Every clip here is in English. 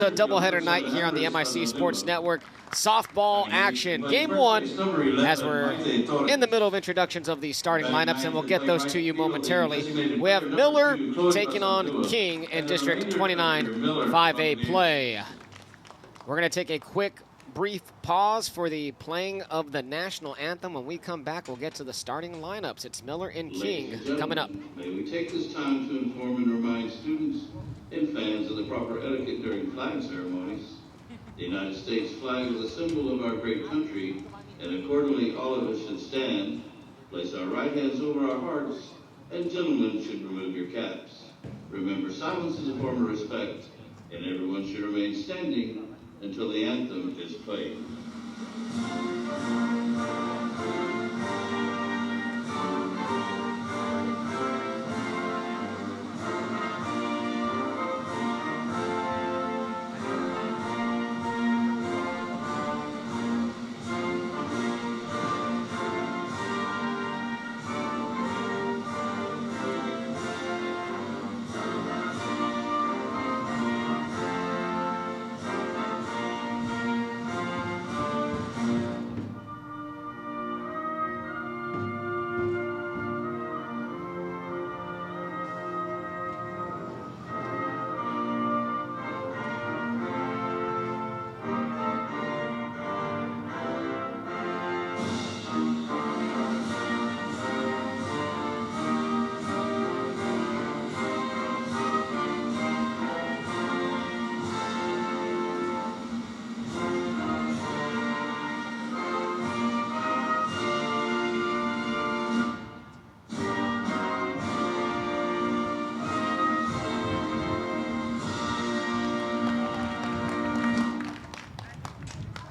A doubleheader night here on the MIC Sports Network. Softball action. Game one, as we're in the middle of introductions of the starting lineups, and we'll get those to you momentarily. We have Miller taking on King in District 29 5A play. We're going to take a quick, brief pause for the playing of the national anthem. When we come back, we'll get to the starting lineups. It's Miller and King coming up. May we take this time to inform and remind students and fans of the proper etiquette during flag ceremonies. The United States flag is a symbol of our great country, and accordingly all of us should stand, place our right hands over our hearts, and gentlemen should remove your caps. Remember, silence is a form of respect, and everyone should remain standing until the anthem is played.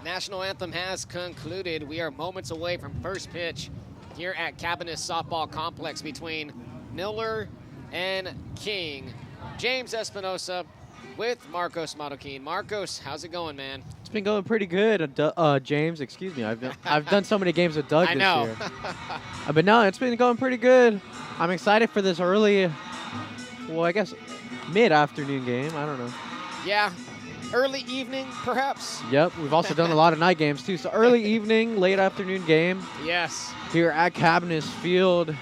National anthem has concluded. We are moments away from first pitch here at Cabinet Softball Complex between Miller and King. James Espinosa with Marcos Marroquin. Marcos, how's it going, man? It's been going pretty good, James. Excuse me. I've done so many games with Doug I this know. year. But no, it's been going pretty good. I'm excited for this early, well, I guess mid-afternoon game. I don't know. Yeah, early evening, perhaps? Yep, we've also done a lot of night games, too. So early evening, late afternoon game Yes. here at Cabinets Field.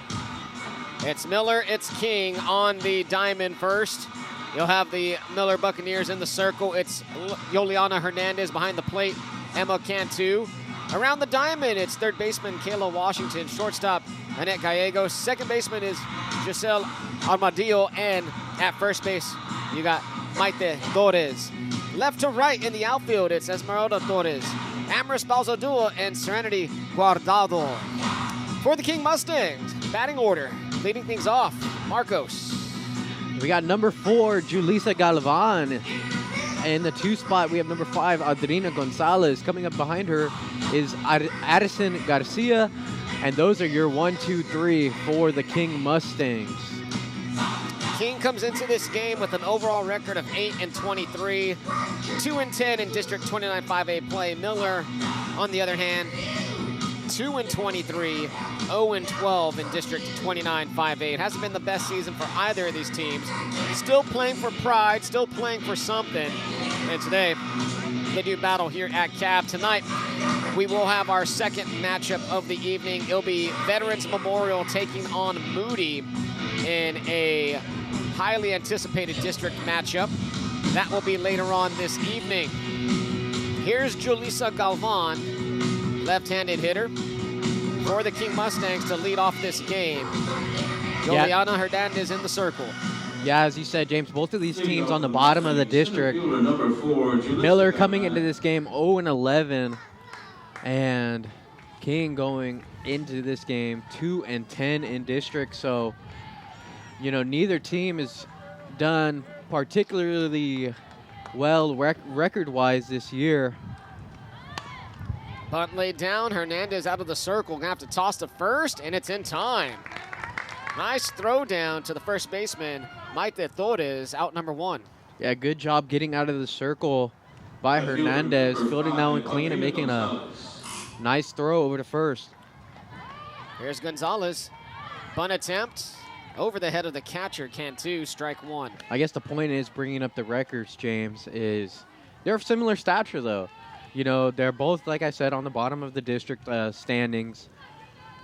It's Miller, it's King on the diamond first. You'll have the Miller Buccaneers in the circle. It's Yoliana Hernandez behind the plate, Emma Cantu. Around the diamond, it's third baseman Kayla Washington, shortstop Annette Gallegos. Second baseman is Giselle Armadillo, and at first base, you got Maite Torres. Left to right in the outfield, it's Esmeralda Torres, Amaris Balzadua, and Serenity Guardado. For the King Mustangs, batting order, leading things off, Marcos. We got number 4, Julissa Galvan. In the 2 spot, we have number 5, Adrina Gonzalez. Coming up behind her is Addison Garcia. And those are your 1, 2, 3 for the King Mustangs. King comes into this game with an overall record of 8-23, 2-10 in District 29 5A play. Miller, on the other hand, 2-23, 0-12 in District 29 5A. It hasn't been the best season for either of these teams. Still playing for pride, still playing for something. And today, they do battle here at Cab. Tonight, we will have our second matchup of the evening. It'll be Veterans Memorial taking on Moody in a highly anticipated district matchup. That will be later on this evening. Here's Julissa Galvan, left-handed hitter, for the King Mustangs to lead off this game. Yoliana Hernandez in the circle. Yeah, as you said, James, both of these teams on the bottom of the district. Miller coming into this game 0-11, and King going into this game 2-10 in district. So, you know, neither team has done particularly well record-wise this year. Bunt laid down, Hernandez out of the circle. Gonna have to toss to first, and it's in time. Nice throw down to the first baseman, Maite Torres, out number 1. Yeah, good job getting out of the circle by Hernandez, fielding that one clean and making a nice throw over to first. Here's Gonzalez. Bunt attempt over the head of the catcher, Cantu, strike 1. I guess the point is bringing up the records, James, is they're of similar stature, though. You know, they're both, like I said, on the bottom of the district standings.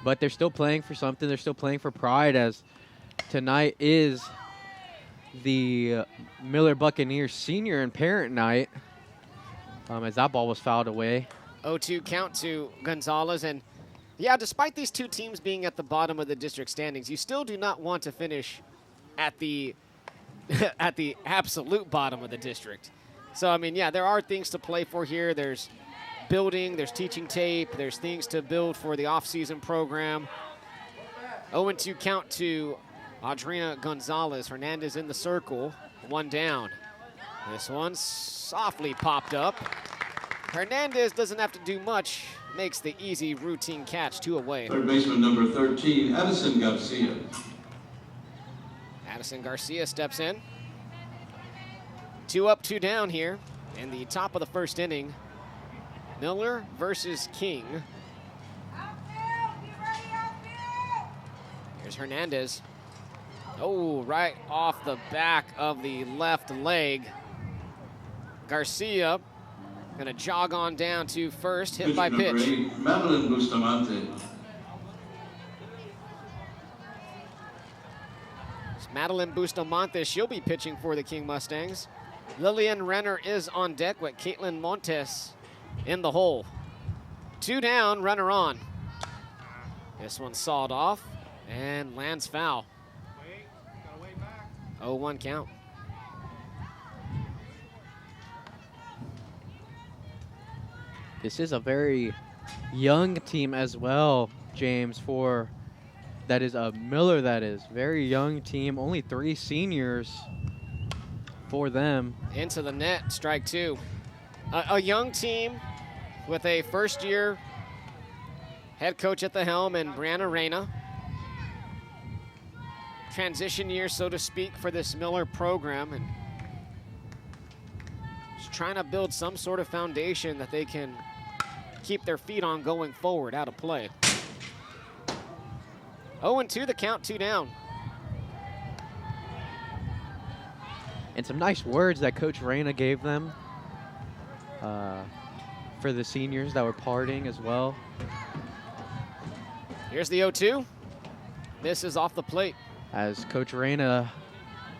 But they're still playing for something. They're still playing for pride, as tonight is the Miller Buccaneers senior and parent night, as that ball was fouled away. 0-2 count to Gonzalez. And, yeah, despite these two teams being at the bottom of the district standings, you still do not want to finish at the at the absolute bottom of the district. So, I mean, yeah, there are things to play for here. There's building, there's teaching tape, there's things to build for the off-season program. 0-2 count to Adriana Gonzalez. Hernandez in the circle, one down. This one softly popped up. Hernandez doesn't have to do much, makes the easy routine catch, 2 away. Third baseman number 13, Addison Garcia. Addison Garcia steps in. 2 up, 2 down here in the top of the first inning. Miller versus King. Here's Hernandez. Oh, right off the back of the left leg. Garcia gonna jog on down to first, hit by pitch. 8, Madeline Bustamante. It's Madeline Bustamante, she'll be pitching for the King Mustangs. Lillian Renner is on deck with Caitlin Montes in the hole. 2 down, runner on. This one sawed off and lands foul. 0-1 count. This is a very young team as well, James, for that is a Miller, that is. Very young team, only 3 seniors for them. Into the net, strike 2. A young team with a first-year head coach at the helm and Brianna Reyna. Transition year, so to speak, for this Miller program, and just trying to build some sort of foundation that they can keep their feet on going forward out of play. 0-2 the count, 2 down. And some nice words that Coach Reyna gave them for the seniors that were partying as well. Here's the 0-2. Misses off the plate. As Coach Reyna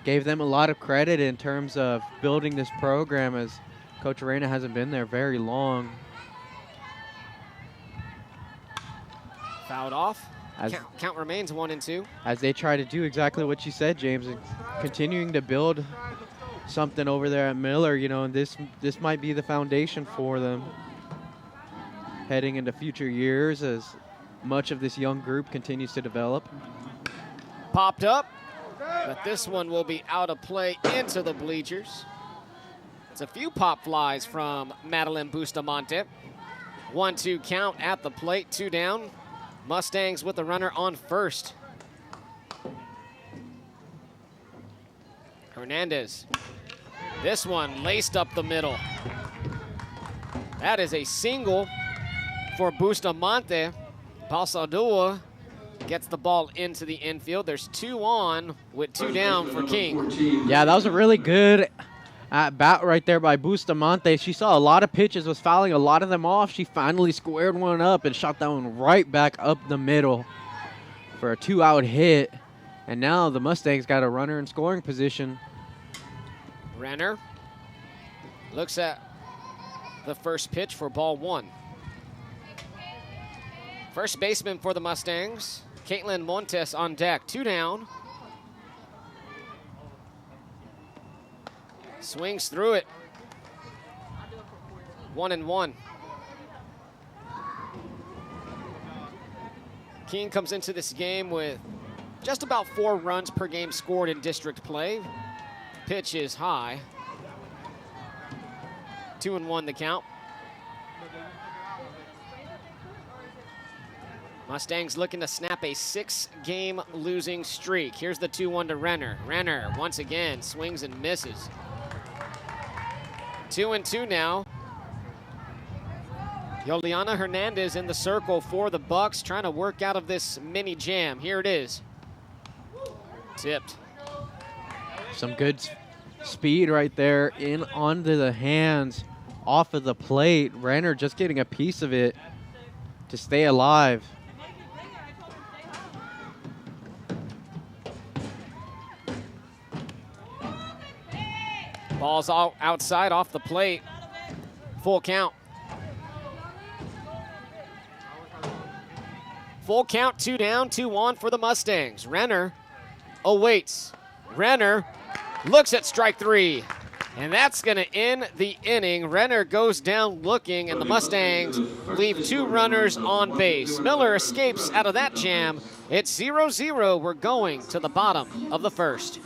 gave them a lot of credit in terms of building this program, as Coach Reyna hasn't been there very long. Fouled off. Count remains 1-2. As they try to do exactly what you said, James, and continuing to build something over there at Miller, you know, and this might be the foundation for them heading into future years as much of this young group continues to develop. Popped up, but this one will be out of play into the bleachers. It's a few pop flies from Madeline Bustamante. 1-2 count at the plate, 2 down. Mustangs with the runner on first. Hernandez. This one laced up the middle. That is a single for Bustamante. Pasadua gets the ball into the infield. There's 2 on with 2 down for King. Yeah, that was a really good at bat right there by Bustamante. She saw a lot of pitches, was fouling a lot of them off. She finally squared one up and shot that one right back up the middle for a 2-out hit. And now the Mustangs got a runner in scoring position. Renner looks at the first pitch for ball 1. First baseman for the Mustangs, Caitlin Montes on deck, 2 down. Swings through it. 1-1. King comes into this game with just about 4 runs per game scored in district play. Pitch is high. 2-1 the count. Mustangs looking to snap a 6-game losing streak. Here's the 2-1 to Renner. Renner once again swings and misses. 2-2 now. Yoliana Hernandez in the circle for the Bucks, trying to work out of this mini jam. Here it is. Tipped. Some good speed right there in onto the hands off of the plate. Renner just getting a piece of it to stay alive. Ball's all outside off the plate. Full count. Full count, 2 down, 2 on for the Mustangs. Renner awaits. Renner looks at strike 3. And that's going to end the inning. Renner goes down looking, and the Mustangs leave 2 runners on base. Miller escapes out of that jam. It's 0-0. We're going to the bottom of the first.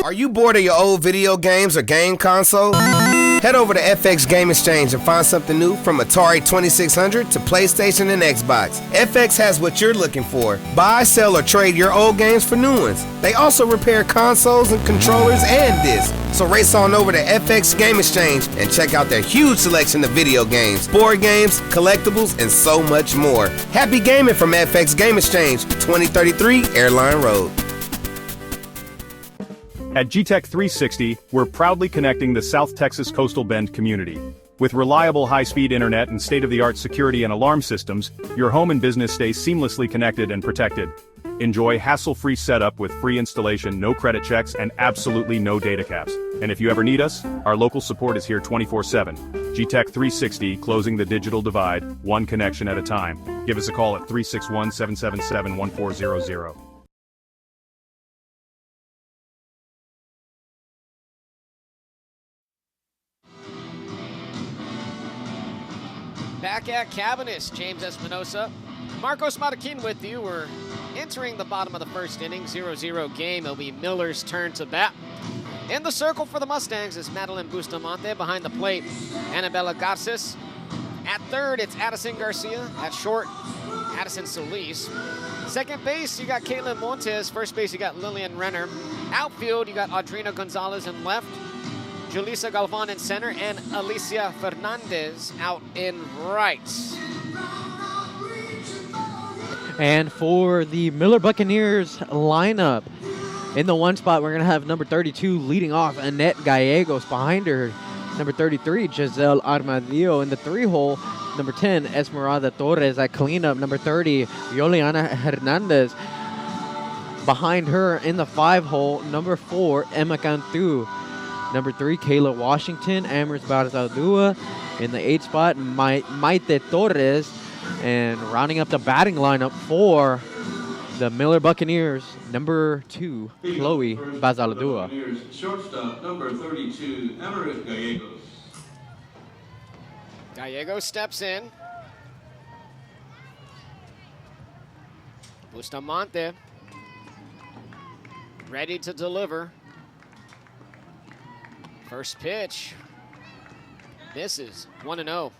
Are you bored of your old video games or game console? Head over to FX Game Exchange and find something new from Atari 2600 to PlayStation and Xbox. FX has what you're looking for. Buy, sell, or trade your old games for new ones. They also repair consoles and controllers and discs. So race on over to FX Game Exchange and check out their huge selection of video games, board games, collectibles, and so much more. Happy gaming from FX Game Exchange, 2033 Airline Road. At GTech 360, we're proudly connecting the South Texas Coastal Bend community. With reliable high-speed internet and state-of-the-art security and alarm systems, your home and business stay seamlessly connected and protected. Enjoy hassle-free setup with free installation, no credit checks, and absolutely no data caps. And if you ever need us, our local support is here 24/7. GTech 360, closing the digital divide, one connection at a time. Give us a call at 361-777-1400. Back at Cabanis, James Espinosa, Marcos Matakin with you. We're entering the bottom of the first inning, 0-0 game. It'll be Miller's turn to bat. In the circle for the Mustangs is Madeline Bustamante. Behind the plate, Annabella Garces. At third, it's Addison Garcia. At short, Addison Solis. Second base, you got Caitlin Montes. First base, you got Lillian Renner. Outfield, you got Audrina Gonzalez in left. Julissa Galvan in center, and Alicia Fernandez out in right. And for the Miller Buccaneers lineup, in the 1 spot, we're going to have number 32 leading off, Annette Gallegos. Behind her, number 33, Giselle Armadillo. In the 3-hole, number 10, Esmeralda Torres. At cleanup, number 30, Yoliana Hernandez. Behind her, in the 5-hole, number 4, Emma Cantu. Number 3, Kayla Washington, Amherst Barzaldua. In the 8 spot, Maite Torres. And rounding up the batting lineup for the Miller Buccaneers, number 2, Chloe Barzaldua. Shortstop, number 32, Amarit Gallegos. Gallegos steps in. Bustamante ready to deliver. First pitch, misses, 1-0.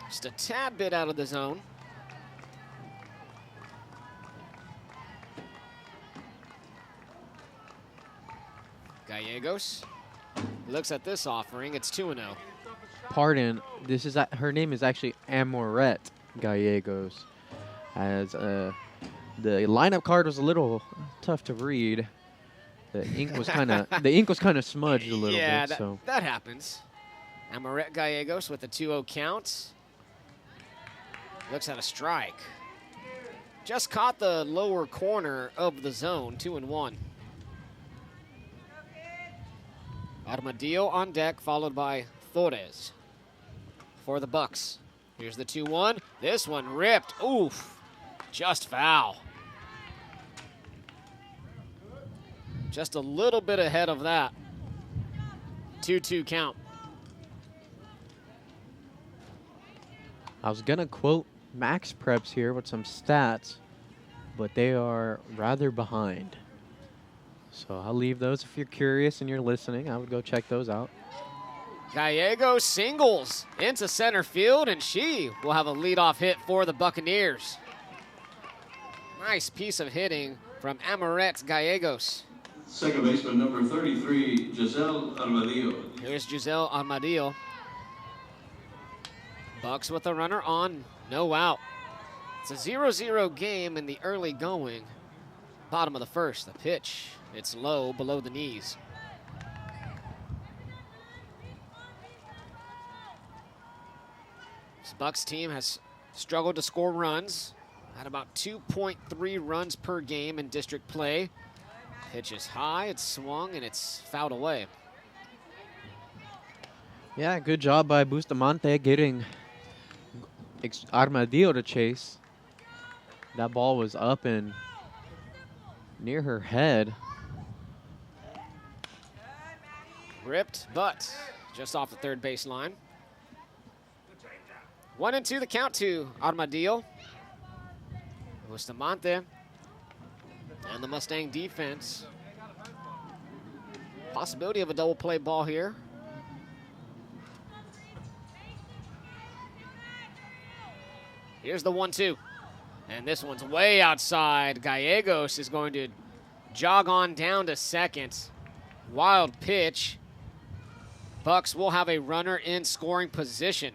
Just a tad bit out of the zone. Gallegos looks at this offering, it's 2-0. Pardon, this is her name is actually Amorette Gallegos. As the lineup card was a little tough to read. The ink was kind of smudged a little bit. Yeah, So that happens. Amorette Gallegos with a 2-0 count. Looks at a strike. Just caught the lower corner of the zone, 2-1. Armadillo on deck, followed by Torres for the Bucks. Here's the 2-1. This one ripped. Oof. Just foul. Just a little bit ahead of that. 2-2 count. I was going to quote Max Preps here with some stats, but they are rather behind. So I'll leave those if you're curious and you're listening. I would go check those out. Gallegos singles into center field, and she will have a leadoff hit for the Buccaneers. Nice piece of hitting from Amorette Gallegos. Second baseman, number 33, Giselle Armadillo. Here's Giselle Armadillo. Bucks with a runner on, no out. It's a 0-0 game in the early going. Bottom of the first, the pitch. It's low, below the knees. This Bucks team has struggled to score runs. Had about 2.3 runs per game in district play. Pitch is high, it's swung, and it's fouled away. Yeah, good job by Bustamante getting Armadillo to chase. That ball was up and near her head. Ripped, but just off the third baseline. 1-2 the count to Armadillo. Bustamante and the Mustang defense. Possibility of a double play ball here. Here's the 1-2. And this one's way outside. Gallegos is going to jog on down to second. Wild pitch. Bucks will have a runner in scoring position.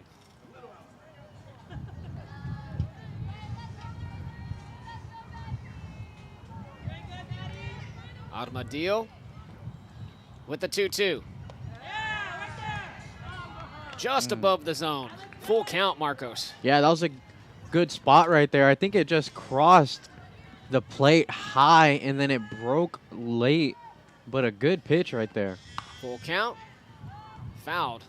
Armadillo with the 2-2. Just above the zone. Full count, Marcos. Yeah, that was a good spot right there. I think it just crossed the plate high and then it broke late, but a good pitch right there. Full count. Fouled.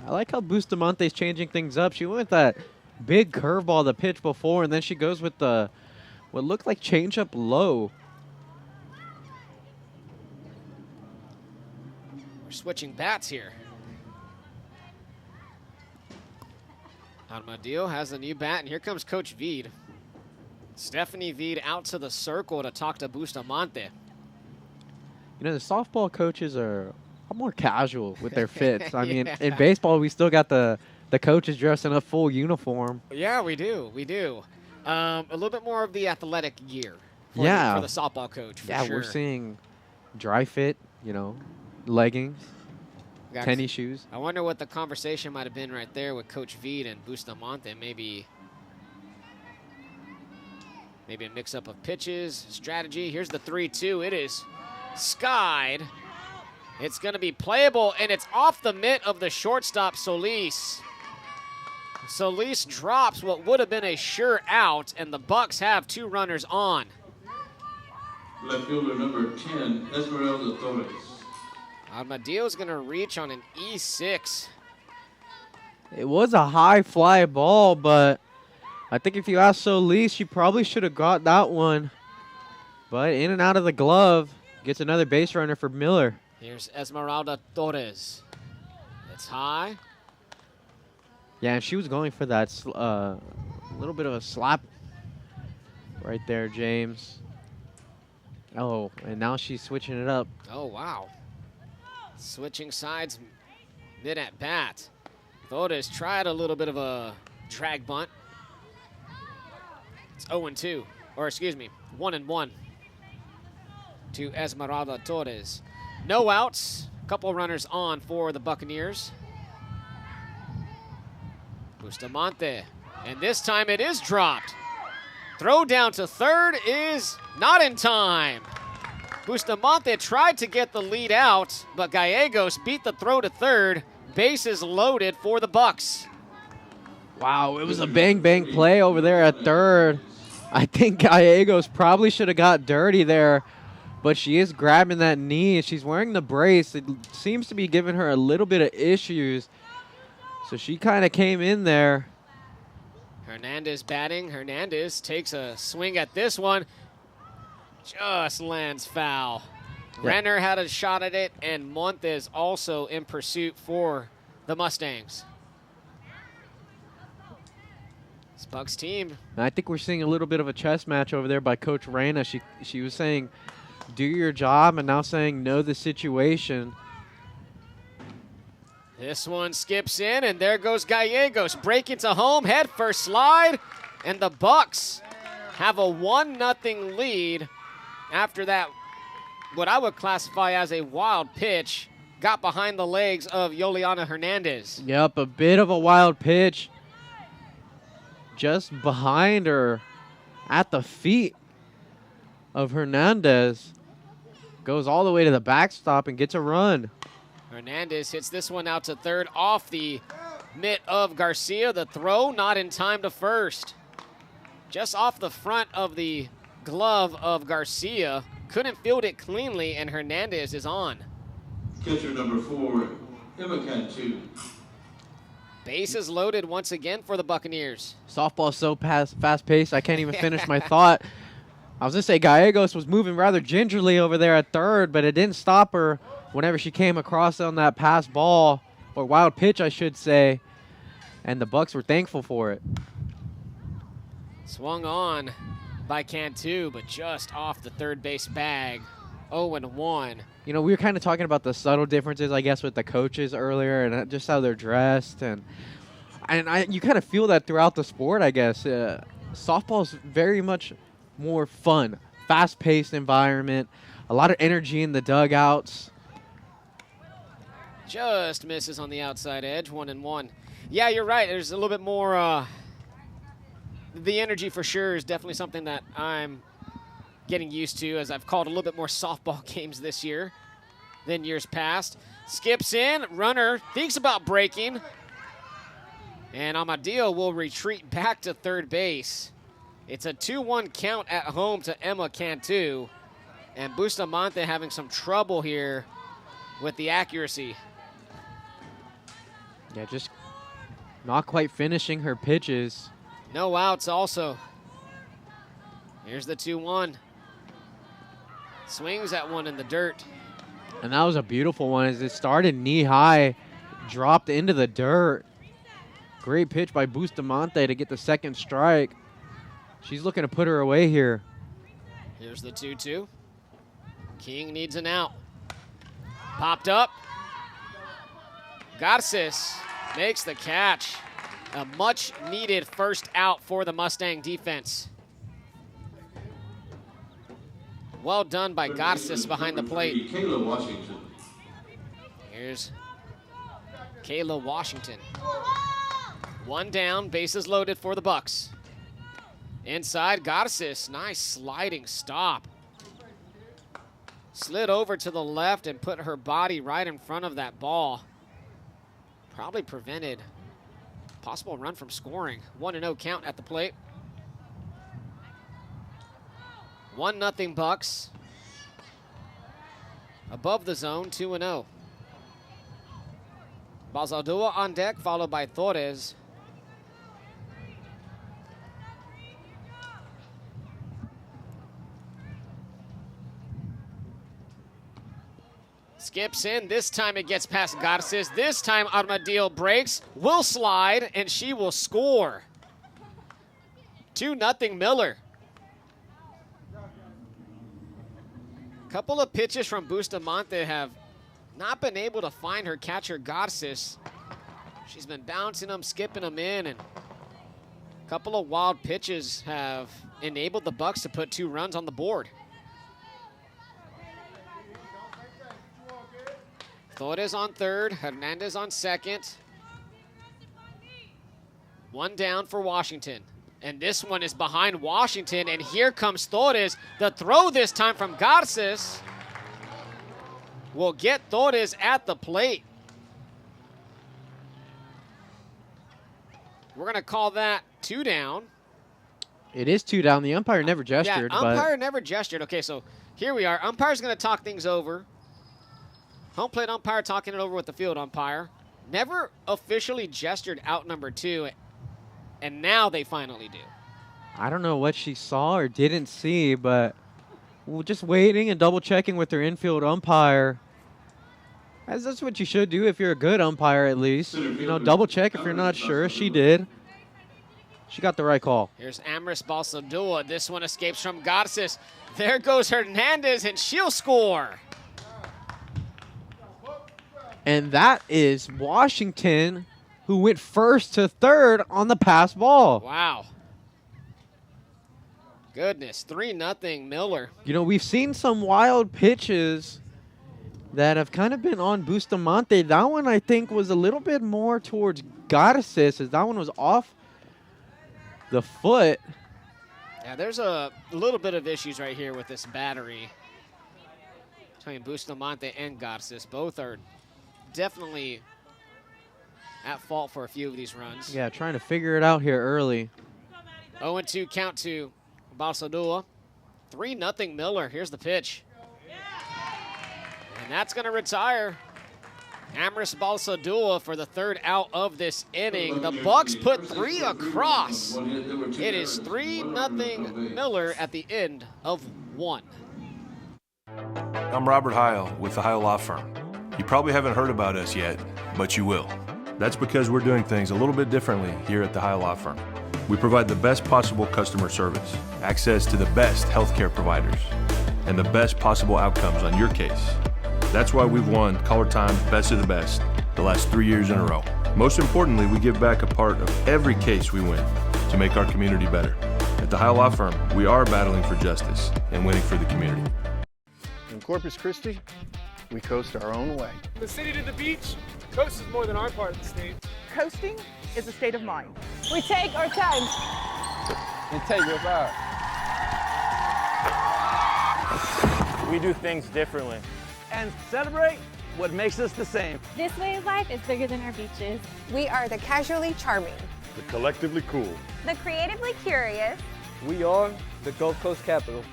I like how Bustamante's changing things up. She went with that big curveball, the pitch before, and then she goes with the what looked like changeup low. We're switching bats here. Armadillo has a new bat, and here comes Coach Veed. Stephanie Veed out to the circle to talk to Bustamante. You know, the softball coaches are a lot more casual with their fits. I mean, Yeah. in baseball, we still got the coaches dressed in a full uniform. Yeah, we do. We do. A little bit more of the athletic gear for, Yeah. for the softball coach, for Yeah, sure. we're seeing dry fit, you know, leggings, Got- tennis shoes. I wonder what the conversation might have been right there with Coach Veed and Bustamante. Maybe a mix-up of pitches, strategy. Here's the 3-2. It is skied. It's going to be playable, and it's off the mitt of the shortstop, Solis. Solis drops what would have been a sure out, and the Bucks have two runners on. Left fielder number 10, Esmeralda Torres. Armadillo's going to reach on an E6. It was a high fly ball, but I think if you ask Solis, she probably should have got that one. But in and out of the glove, gets another base runner for Miller. Here's Esmeralda Torres. It's high. Yeah, and she was going for that little bit of a slap right there, James. Oh, and now she's switching it up. Oh, wow. Switching sides mid at bat. Torres tried a little bit of a drag bunt. It's 0-2, or excuse me, 1-1 to Esmeralda Torres. No outs, couple runners on for the Buccaneers. Bustamante, and this time it is dropped. Throw down to third is not in time. Bustamante tried to get the lead out, but Gallegos beat the throw to third. Bases loaded for the Bucks. Wow, it was a bang-bang play over there at third. I think Gallegos probably should have got dirty there, but she is grabbing that knee. She's wearing the brace. It seems to be giving her a little bit of issues. So she kind of came in there. Hernandez batting. Hernandez takes a swing at this one. Just lands foul. Yeah. Renner had a shot at it, and Montes also in pursuit for the Mustangs. This Bucks team. And I think we're seeing a little bit of a chess match over there by Coach Reyna. She was saying, do your job, and now saying, know the situation. This one skips in, and there goes Gallegos. Break into home, head first slide, and the Bucks have a 1-0 lead after that, what I would classify as a wild pitch, got behind the legs of Yoliana Hernandez. Yep, a bit of a wild pitch. Just behind her at the feet of Hernandez. Goes all the way to the backstop and gets a run. Hernandez hits this one out to third off the mitt of Garcia. The throw not in time to first. Just off the front of the glove of Garcia. Couldn't field it cleanly, and Hernandez is on. Catcher number 4, Emma Cantu. Bases loaded once again for the Buccaneers. Softball's so fast-paced, I can't even finish my thought. I was going to say Gallegos was moving rather gingerly over there at third, but it didn't stop her whenever she came across on that pass ball, or wild pitch, I should say, and the Bucks were thankful for it. Swung on by Cantu, but just off the third base bag. 0-1. You know, we were kind of talking about the subtle differences, I guess, with the coaches earlier and just how they're dressed. And you kind of feel that throughout the sport, I guess. Softball's very much more fun, fast-paced environment, a lot of energy in the dugouts. Just misses on the outside edge, 1-1. Yeah, you're right. There's a little bit more. The energy for sure is definitely something that I'm getting used to, as I've called a little bit more softball games this year than years past. Skips in, runner thinks about breaking, and Amadeo will retreat back to third base. It's a 2-1 count at home to Emma Cantu, and Bustamante having some trouble here with the accuracy. Yeah, just not quite finishing her pitches. No outs also. Here's the 2-1. Swings at one in the dirt. And that was a beautiful one as it started knee-high, dropped into the dirt. Great pitch by Bustamante to get the second strike. She's looking to put her away here. Here's the 2-2. King needs an out. Popped up. Garces makes the catch. A much-needed first out for the Mustang defense. Well done by Garces behind the plate. Kayla Washington. Here's Kayla Washington. One down, bases loaded for the Bucks. Inside, Garces, nice sliding stop. Slid over to the left and put her body right in front of that ball. Probably prevented possible run from scoring. 1-0 count at the plate. 1-0 Bucks. Above the zone, 2-0. Balzaldua on deck, followed by Torres. Skips in. This time it gets past Garces. This time Armadillo breaks, will slide, and she will score. 2-0 Miller. Couple of pitches from Bustamante have not been able to find her catcher Garces. She's been bouncing them, skipping them in, and a couple of wild pitches have enabled the Bucks to put 2 runs on the board. Torres on third, Hernandez on second. One down for Washington. And this one is behind Washington, and here comes Torres. The throw this time from Garces will get Torres at the plate. We're going to call that 2 down. It is 2 down. The umpire never gestured. Yeah, umpire never gestured. Okay, so here we are. Umpire's going to talk things over. Home plate umpire talking it over with the field umpire. Never officially gestured out number 2, and now they finally do. I don't know what she saw or didn't see, but we're just waiting and double-checking with their infield umpire. As that's what you should do if you're a good umpire, at least. You know, double-check if you're not sure. She did. She got the right call. Here's Amris Balsadua. This one escapes from Garces. There goes Hernandez, and she'll score. And that is Washington, who went first to third on the pass ball. Wow. Goodness, 3-0 Miller. You know, we've seen some wild pitches that have kind of been on Bustamante. That one, I think, was a little bit more towards Garces, as that one was off the foot. Yeah, there's a little bit of issues right here with this battery between Bustamante and Garces. Both are definitely at fault for a few of these runs. Yeah, trying to figure it out here early. 0-2 count to Balsadua. 3-0 Miller. Here's the pitch. And that's going to retire Amris Balsadua for the third out of this inning. The Bucks put 3 across. It is 3-0 Miller at the end of 1. I'm Robert Heil with the Heil Law Firm. You probably haven't heard about us yet, but you will. That's because we're doing things a little bit differently here at the Heil Law Firm. We provide the best possible customer service, access to the best healthcare providers, and the best possible outcomes on your case. That's why we've won Caller Time Best of the Best the last 3 years in a row. Most importantly, we give back a part of every case we win to make our community better. At the Heil Law Firm, we are battling for justice and winning for the community. In Corpus Christi, we coast our own way. The city to the beach, coast is more than our part of the state. Coasting is a state of mind. We take our time. Integral vibe. We do things differently. And celebrate what makes us the same. This way of life is bigger than our beaches. We are the casually charming, the collectively cool, the creatively curious. We are the Gulf Coast capital.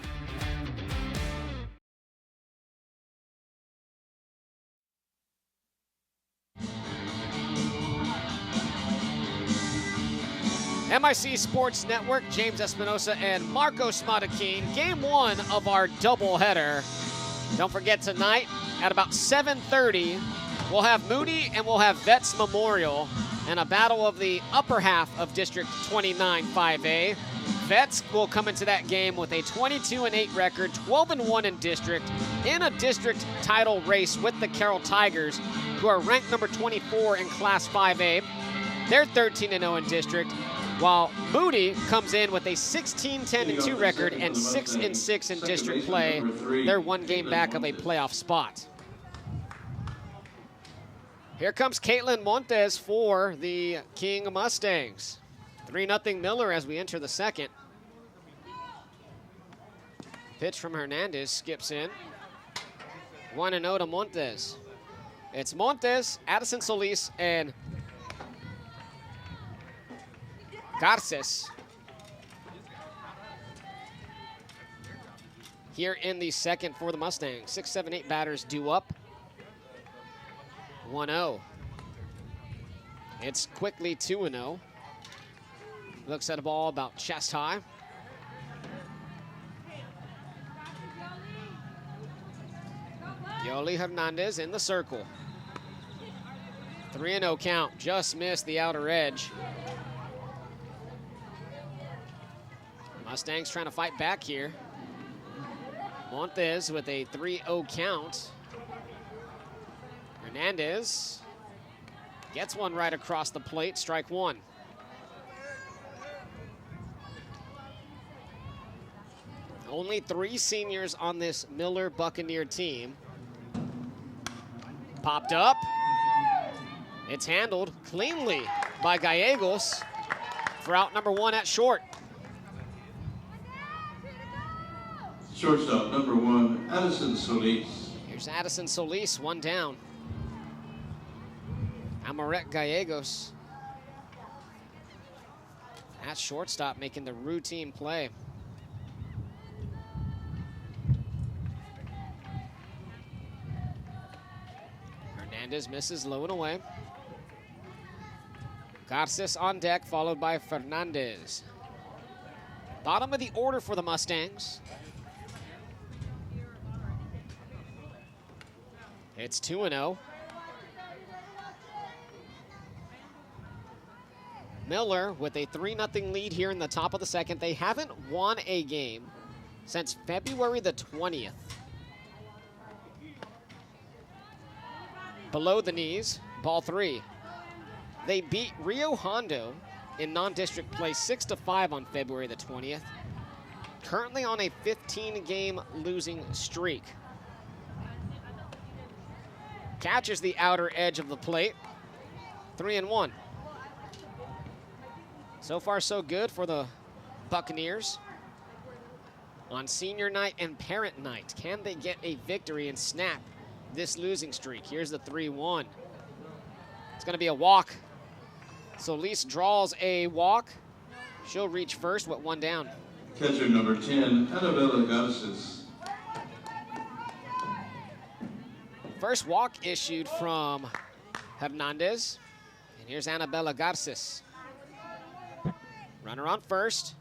MIC Sports Network, James Espinosa and Marcos Matakin. Game 1 of our doubleheader. Don't forget tonight at about 7:30, we'll have Moody and we'll have Vets Memorial and a battle of the upper half of District 29 5A. Vets will come into that game with a 22-8 record, 12-1 in district, in a district title race with the Carroll Tigers, who are ranked number 24 in Class 5A. They're 13-0 in district, while Moody comes in with a 16-10-2 record and 6-6 in district play. They're one game back of a playoff spot. Here comes Caitlin Montes for the King Mustangs. 3-0 Miller as we enter the second. Pitch from Hernandez skips in. 1-0 to Montes. It's Montes, Addison Solis, and Garces here in the second for the Mustangs. 6, 7, 8 batters due up. 1-0. It's quickly 2-0. Looks at a ball about chest high. Yoli Hernandez in the circle. 3-0 count, just missed the outer edge. Mustangs trying to fight back here. Montes with a 3-0 count. Hernandez gets one right across the plate, strike one. Only 3 seniors on this Miller Buccaneer team. Popped up. It's handled cleanly by Gallegos for out number 1 at short. Shortstop, number 1, Addison Solis. Here's Addison Solis, 1 down. Amaret Gallegos at shortstop, making the routine play. Hernandez misses low and away. Garces on deck, followed by Fernandez. Bottom of the order for the Mustangs. It's 2-0. Miller with a 3-0 lead here in the top of the second. They haven't won a game since February the 20th. Below the knees, ball 3. They beat Rio Hondo in non-district play 6-5 on February the 20th. Currently on a 15-game losing streak. Catches the outer edge of the plate. 3-1. So far, so good for the Buccaneers. On senior night and parent night, can they get a victory and snap this losing streak? Here's the 3-1. It's going to be a walk Solis draws a walk. She'll reach first with one down. Catcher number 10, Annabella Garces. First walk issued from Hernandez. And here's Annabella Garces. Runner on first.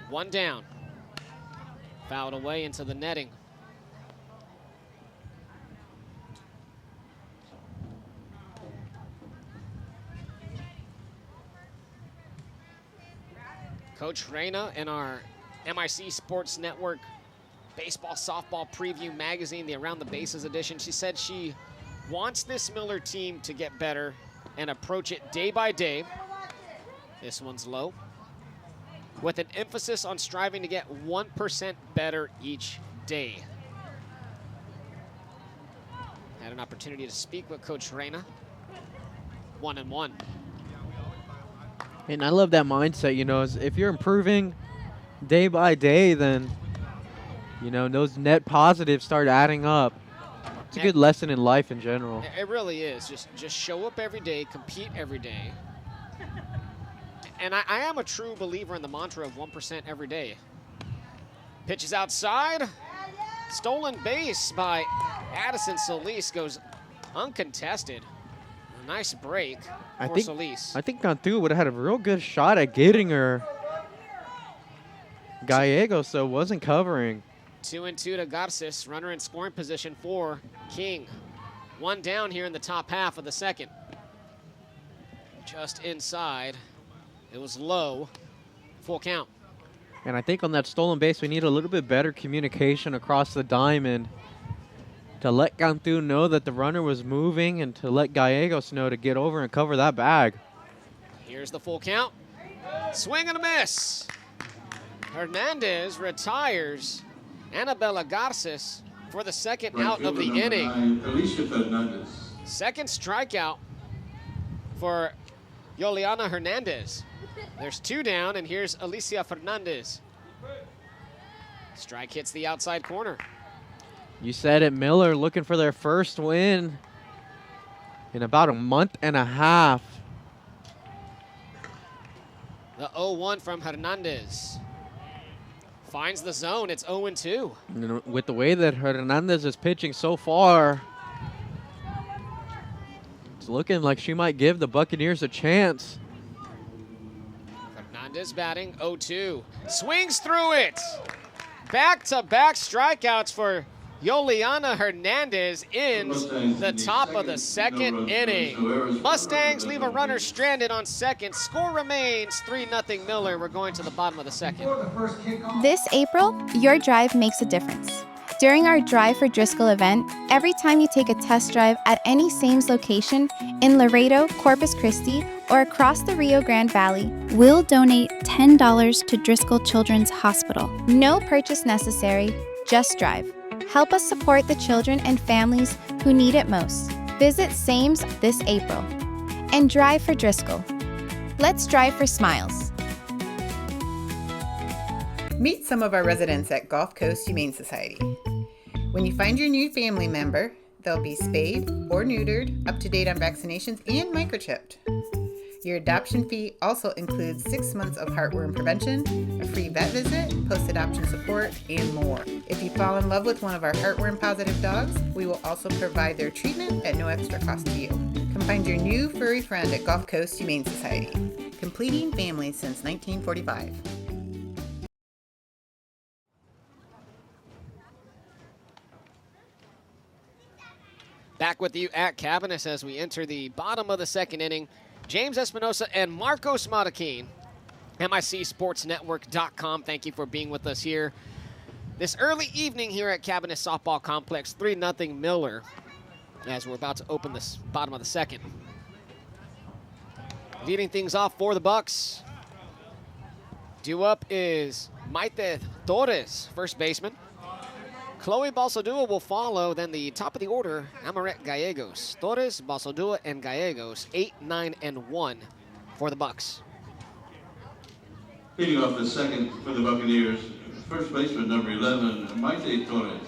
One down. Fouled away into the netting. Coach Reyna in our MIC Sports Network Baseball Softball Preview magazine, the Around the Bases edition, she said she wants this Miller team to get better and approach it day by day. This one's low. With an emphasis on striving to get 1% better each day. Had an opportunity to speak with Coach Reyna. 1-1. And I love that mindset, you know, if you're improving day by day, then, you know, those net positives start adding up. It's a good lesson in life in general. It really is. Just show up every day, compete every day. And I am a true believer in the mantra of 1% every day. Pitches outside. Stolen base by Addison Solis goes uncontested. A nice break for Solis. I think Cantu would have had a real good shot at getting her. Gallegos, so wasn't covering. 2-2 to Garces. Runner in scoring position for King. One down here in the top half of the second. Just inside. It was low. Full count. And I think on that stolen base, we need a little bit better communication across the diamond to let Cantu know that the runner was moving and to let Gallegos know to get over and cover that bag. Here's the full count. Swing and a miss. Hernandez retires Annabella Garces for the second out of the inning. Second strikeout for Yoliana Hernandez. There's two down, and here's Alicia Fernandez. Strike hits the outside corner. You said it, Miller looking for their first win in about a month and a half. The 0-1 from Hernandez. Finds the zone, it's 0-2. And with the way that Hernandez is pitching so far, it's looking like she might give the Buccaneers a chance. Hernandez batting 0-2. Swings through it. Back-to-back strikeouts for Yoliana Hernandez ends the top of the second inning. Mustangs leave a runner stranded on second. Score remains 3-0 Miller. We're going to the bottom of the second. This April, your drive makes a difference. During our Drive for Driscoll event, every time you take a test drive at any Sames location in Laredo, Corpus Christi, or across the Rio Grande Valley, we'll donate $10 to Driscoll Children's Hospital. No purchase necessary, just drive. Help us support the children and families who need it most. Visit Sames this April and drive for Driscoll. Let's drive for smiles. Meet some of our residents at Gulf Coast Humane Society. When you find your new family member, they'll be spayed or neutered, up to date on vaccinations, and microchipped. Your adoption fee also includes 6 months of heartworm prevention, a free vet visit, post-adoption support, and more. If you fall in love with one of our heartworm-positive dogs, we will also provide their treatment at no extra cost to you. Come find your new furry friend at Gulf Coast Humane Society, completing families since 1945. Back with you at Cabinets as we enter the bottom of the second inning. James Espinosa and Marcos Mataquin, MICSportsNetwork.com. Thank you for being with us here this early evening here at Cabinet Softball Complex. 3-0 Miller as we're about to open this bottom of the second. Leading things off for the Bucks. Due up is Maite Torres, first baseman. Chloe Balsadua will follow, then the top of the order, Amaret Gallegos. Torres, Balsadua, and Gallegos, 8, 9, and 1 for the Bucks. Leading off the second for the Buccaneers, first baseman number 11, Maite Torres.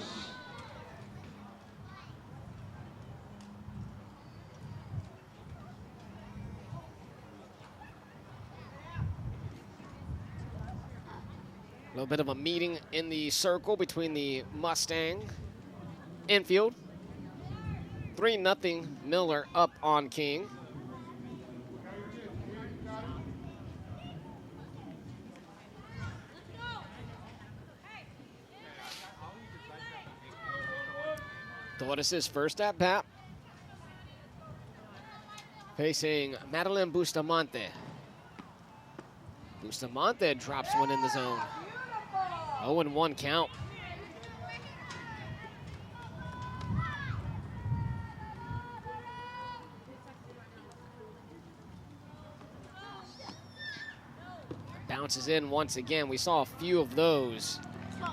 little bit of a meeting in the circle between the Mustang infield. 3-0 Miller up on King. Torres' first at bat. Facing Madeline Bustamante. Bustamante drops one in the zone. 0-1 count. Bounces in once again. We saw a few of those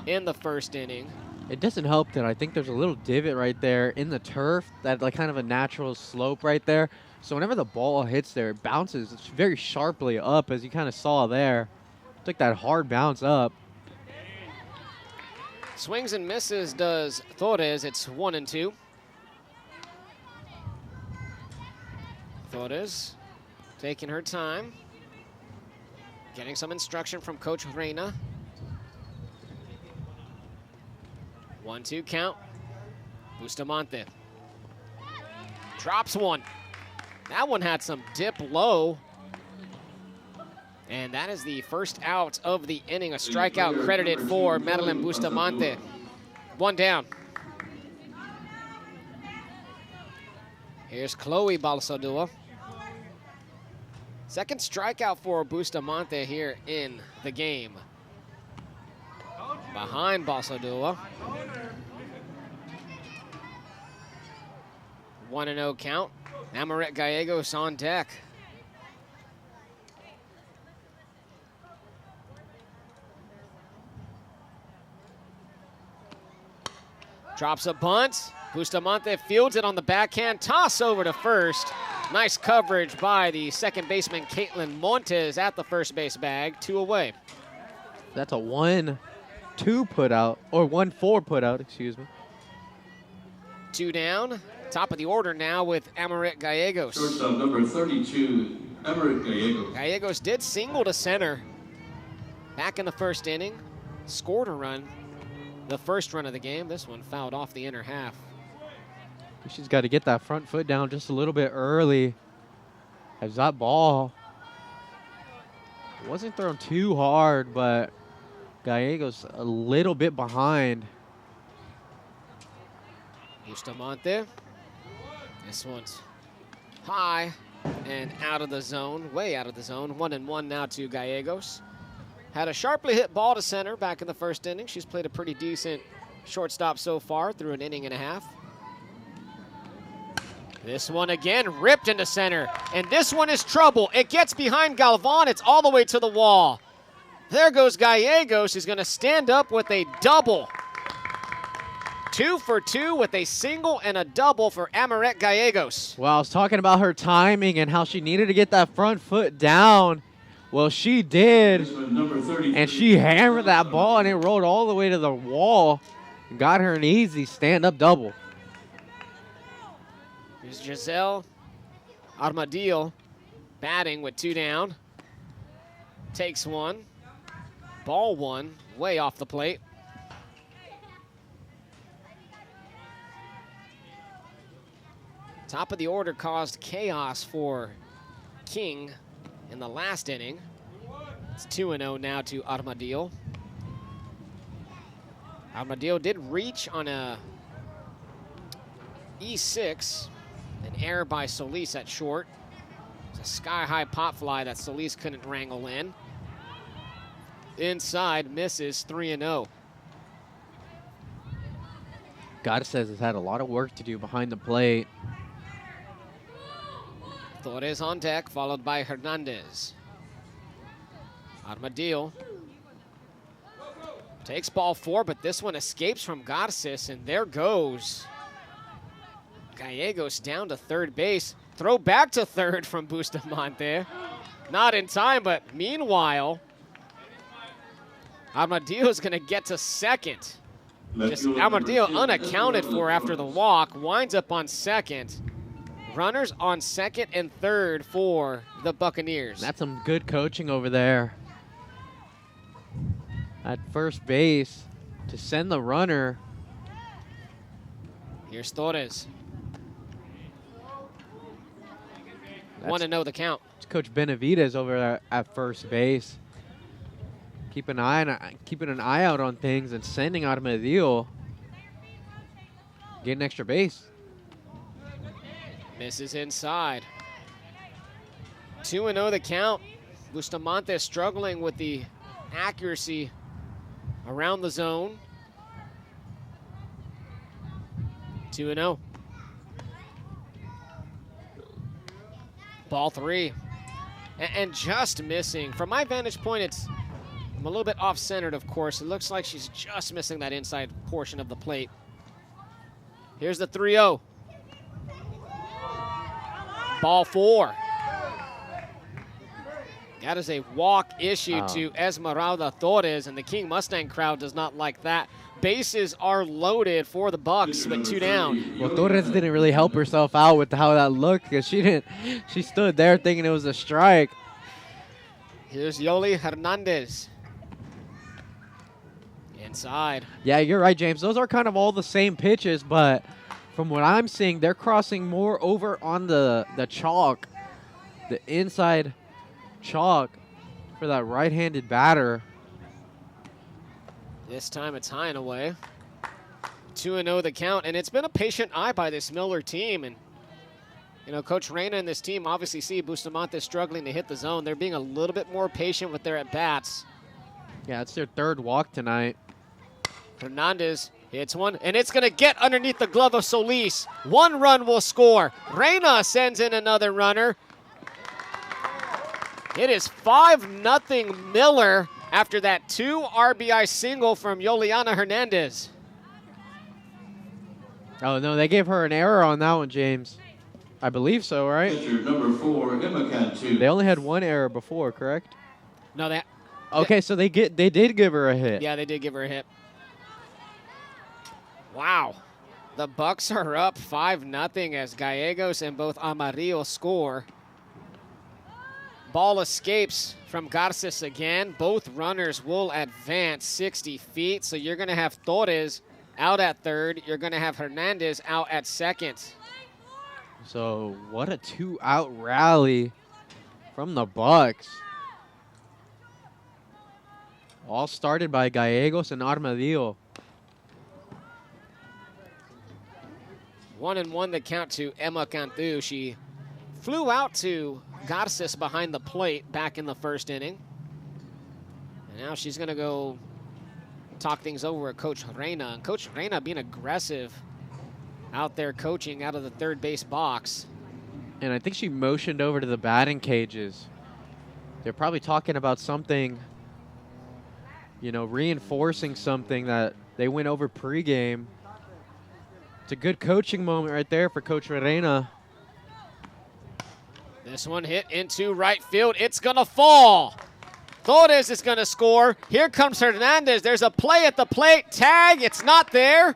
in the first inning. It doesn't help that I think there's a little divot right there in the turf, that like kind of a natural slope right there. So whenever the ball hits there, it bounces very sharply up, as you kind of saw there. Took that hard bounce up. Swings and misses does Torres. It's 1-2. Torres taking her time. Getting some instruction from Coach Reina. 1-2 count. Bustamante drops one. That one had some dip low. And that is the first out of the inning. A strikeout credited for Madeline Bustamante. One down. Here's Chloe Balsadua. Second strikeout for Bustamante here in the game. Behind Balsadua. 1-0 count. Amaret Gallegos on deck. Drops a bunt. Bustamante fields it on the backhand. Toss over to first. Nice coverage by the second baseman, Caitlin Montes, at the first base bag. 2 away. That's a 1-2 put out, or 1-4 put out, excuse me. 2 down. Top of the order now with Amaret Gallegos. Shortstop number 32, Amaret Gallegos. Gallegos did single to center back in the first inning. Scored a run. The first run of the game. This one fouled off the inner half. She's got to get that front foot down just a little bit early, as that ball wasn't thrown too hard, but Gallegos a little bit behind. Bustamante. This one's high and out of the zone, way out of the zone. 1-1 now to Gallegos. Had a sharply hit ball to center back in the first inning. She's played a pretty decent shortstop so far through an inning and a half. This one again ripped into center, and this one is trouble. It gets behind Galvan. It's all the way to the wall. There goes Gallegos. He's going to stand up with a double. 2 for 2 with a single and a double for Amaret Gallegos. Well, I was talking about her timing and how she needed to get that front foot down. Well, she did, and she hammered that ball, and it rolled all the way to the wall and got her an easy stand-up double. Here's Giselle Armadillo batting with 2 down. Takes one. Ball one, way off the plate. Top of the order caused chaos for King in the last inning. It's 2-0 now to Armadillo. Armadillo did reach on a E6, an error by Solis at short. It's a sky-high pop fly that Solis couldn't wrangle in. Inside, misses 3-0. Garces has had a lot of work to do behind the plate. Torres on deck, followed by Hernandez. Armadillo takes ball 4, but this one escapes from Garces, and there goes Gallegos down to third base. Throw back to third from Bustamante. Not in time, but meanwhile, Armadillo's going to get to second. Just Armadillo unaccounted for after the walk, winds up on second. Runners on second and third for the Buccaneers. That's some good coaching over there. at first base to send the runner. Here's Torres. Want to know the count. It's Coach Benavidez over there at first base. Keeping an eye out on things and sending Armadillo. Get an extra base. Misses inside. 2-0 the count. Bustamante struggling with the accuracy around the zone. 2-0. Ball 3. And just missing. From my vantage point, I'm a little bit off-centered, of course. It looks like she's just missing that inside portion of the plate. Here's the 3-0. Ball 4. That is a walk issue to Esmeralda Torres, and the King Mustang crowd does not like that. Bases are loaded for the Bucks, but 2 down. Well, Torres didn't really help herself out with how that looked because she stood there thinking it was a strike. Here's Yoli Hernandez. Inside. Yeah, you're right, James. Those are kind of all the same pitches, but from what I'm seeing, they're crossing more over on the chalk, the inside chalk for that right-handed batter. This time it's high and away. 2-0 the count, and it's been a patient eye by this Miller team. And, you know, Coach Reyna and this team obviously see Bustamante struggling to hit the zone. They're being a little bit more patient with their at-bats. Yeah, it's their third walk tonight. Hernandez hits one, and it's going to get underneath the glove of Solis. 1 run will score. Reyna sends in another runner. It is 5-0 Miller after that 2 RBI single from Yoliana Hernandez. Oh, no, they gave her an error on that one, James. I believe so, right? Number 4, Emma Cantu. They only had 1 error before, correct? No, that. Okay, so they did give her a hit. Yeah, they did give her a hit. Wow. The Bucks are up 5-0 as Gallegos and both Amarillo score. Ball escapes from Garces again. Both runners will advance 60 feet. So you're going to have Torres out at third. You're going to have Hernandez out at second. So what a 2-out rally from the Bucks. All started by Gallegos and Armadillo. 1-1 the count to Emma Cantu. She flew out to Garces behind the plate back in the first inning. And now she's going to go talk things over with Coach Reyna. And Coach Reyna being aggressive out there coaching out of the third base box. And I think she motioned over to the batting cages. They're probably talking about something, you know, reinforcing something that they went over pregame. It's a good coaching moment right there for Coach Reyna. This one hit into right field. It's going to fall. Torres is going to score. Here comes Hernandez. There's a play at the plate. Tag. It's not there.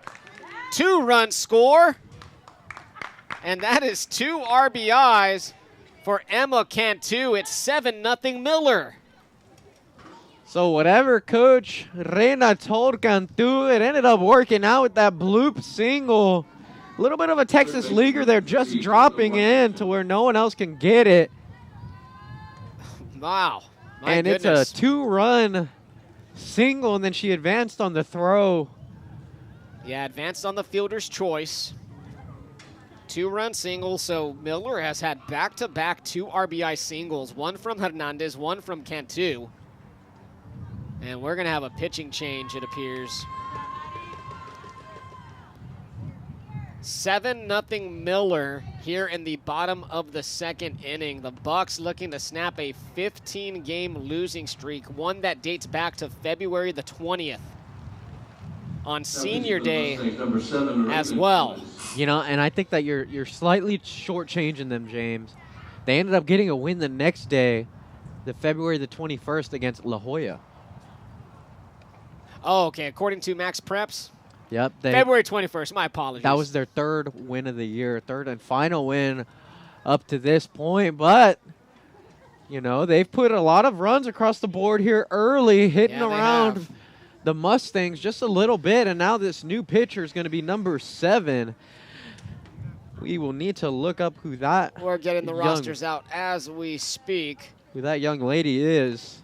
2-run score. And that is 2 RBIs for Emma Cantu. It's 7-0 Miller. So whatever Coach Reyna told Cantu, it ended up working out with that bloop single. A little bit of a Texas leaguer there, just dropping in to where no one else can get it. Wow. And goodness. It's a 2-run single, and then she advanced on the throw. Yeah, advanced on the fielder's choice. 2-run single, so Miller has had back-to-back 2 RBI singles, one from Hernandez, one from Cantu. And we're going to have a pitching change, it appears. 7-0 Miller here in the bottom of the second inning. The Bucks looking to snap a 15-game losing streak, one that dates back to February the 20th on Senior Day as well. You know, and I think that you're slightly shortchanging them, James. They ended up getting a win the next day, the February the 21st against La Jolla. Oh, okay. According to Max Preps, yep. February 21st. My apologies. That was their 3rd win of the year, 3rd and final win up to this point. But, you know, they've put a lot of runs across the board here early, hitting around the Mustangs just a little bit, and now this new pitcher is going to be number 7. We will need to look up who that We're getting the rosters out as we speak. Who that young lady is.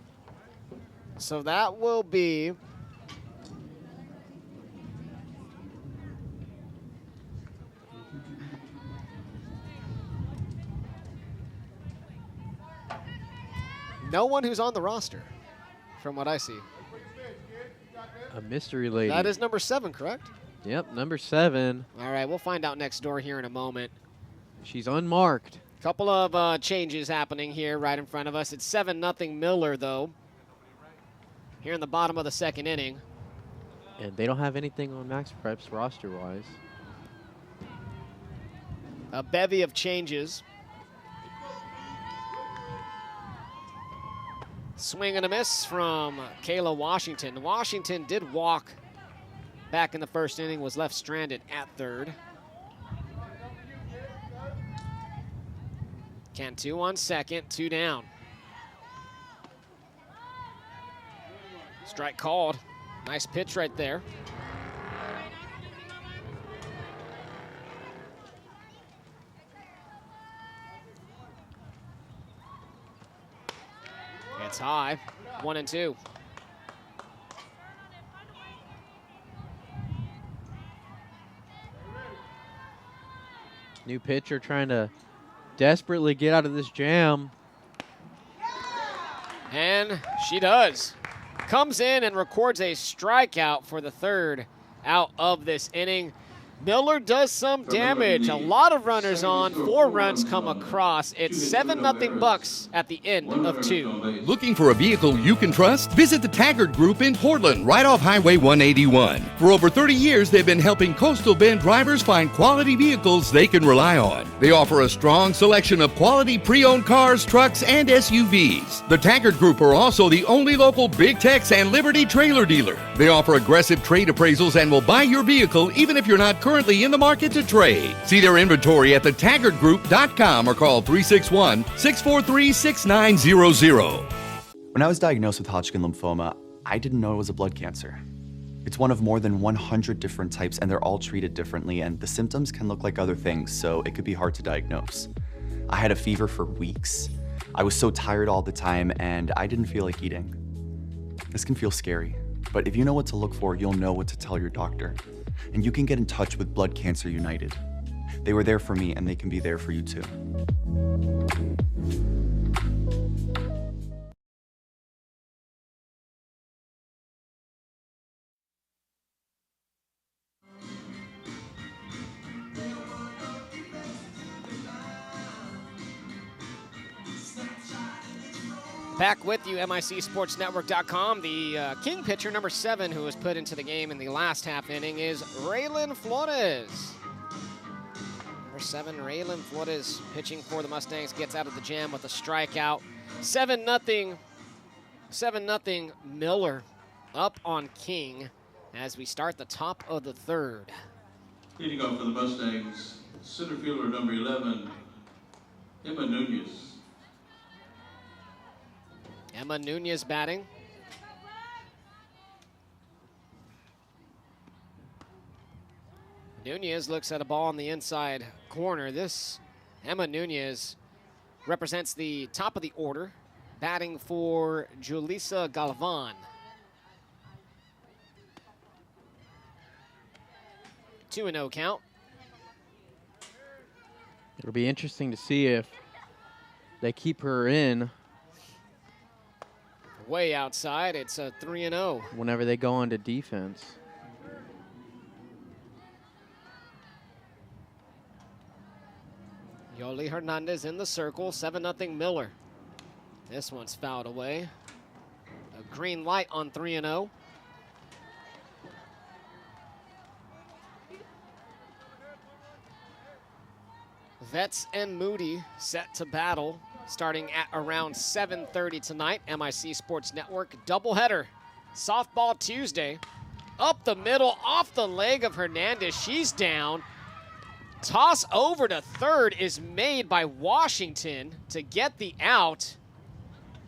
So that will be no one who's on the roster, from what I see. A mystery lady. That is number 7, correct? Yep, number 7. All right, we'll find out next door here in a moment. She's unmarked. Couple of changes happening here right in front of us. It's 7-0 Miller, though, here in the bottom of the second inning. And they don't have anything on Max Preps roster-wise. A bevy of changes. Swing and a miss from Kayla Washington. Washington did walk back in the first inning, was left stranded at third. Cantu on second, 2 down. Strike called. Nice pitch right there. It's high, 1-2. New pitcher trying to desperately get out of this jam. And she does. Comes in and records a strikeout for the 3rd out of this inning. Miller does some damage. A lot of runners on. 4 runs come across. It's 7-0 Bucks at the end of 2. Looking for a vehicle you can trust? Visit the Taggart Group in Portland, right off Highway 181. For over 30 years, they've been helping Coastal Bend drivers find quality vehicles they can rely on. They offer a strong selection of quality pre-owned cars, trucks, and SUVs. The Taggart Group are also the only local Big Tex and Liberty trailer dealer. They offer aggressive trade appraisals and will buy your vehicle even if you're not currently in the market to trade. See their inventory at thetaggartgroup.com or call 361-643-6900. When I was diagnosed with Hodgkin lymphoma, I didn't know it was a blood cancer. It's one of more than 100 different types, and they're all treated differently, and the symptoms can look like other things, so it could be hard to diagnose. I had a fever for weeks. I was so tired all the time, and I didn't feel like eating. This can feel scary, but if you know what to look for, you'll know what to tell your doctor. And you can get in touch with Blood Cancer United. They were there for me, and they can be there for you too. Back with you, MICSportsNetwork.com. The King pitcher, number 7, who was put into the game in the last half inning is Raylan Flores. Number 7, Raylan Flores, pitching for the Mustangs, gets out of the jam with a strikeout. 7-0 Miller up on King as we start the top of the 3rd. Leading off for the Mustangs, center fielder number 11, Emma Nunez. Emma Nunez batting. Nunez looks at a ball on the inside corner. This Emma Nunez represents the top of the order, batting for Julissa Galvan. 2-0 count. It'll be interesting to see if they keep her in. Way outside, it's a 3-0. Whenever they go into defense. Yoli Hernandez in the circle, 7-0 Miller. This one's fouled away. A green light on 3-0. Vets and Moody set to battle starting at around 7:30 tonight. MIC Sports Network doubleheader. Softball Tuesday. Up the middle, off the leg of Hernandez. She's down. Toss over to third is made by Washington to get the out.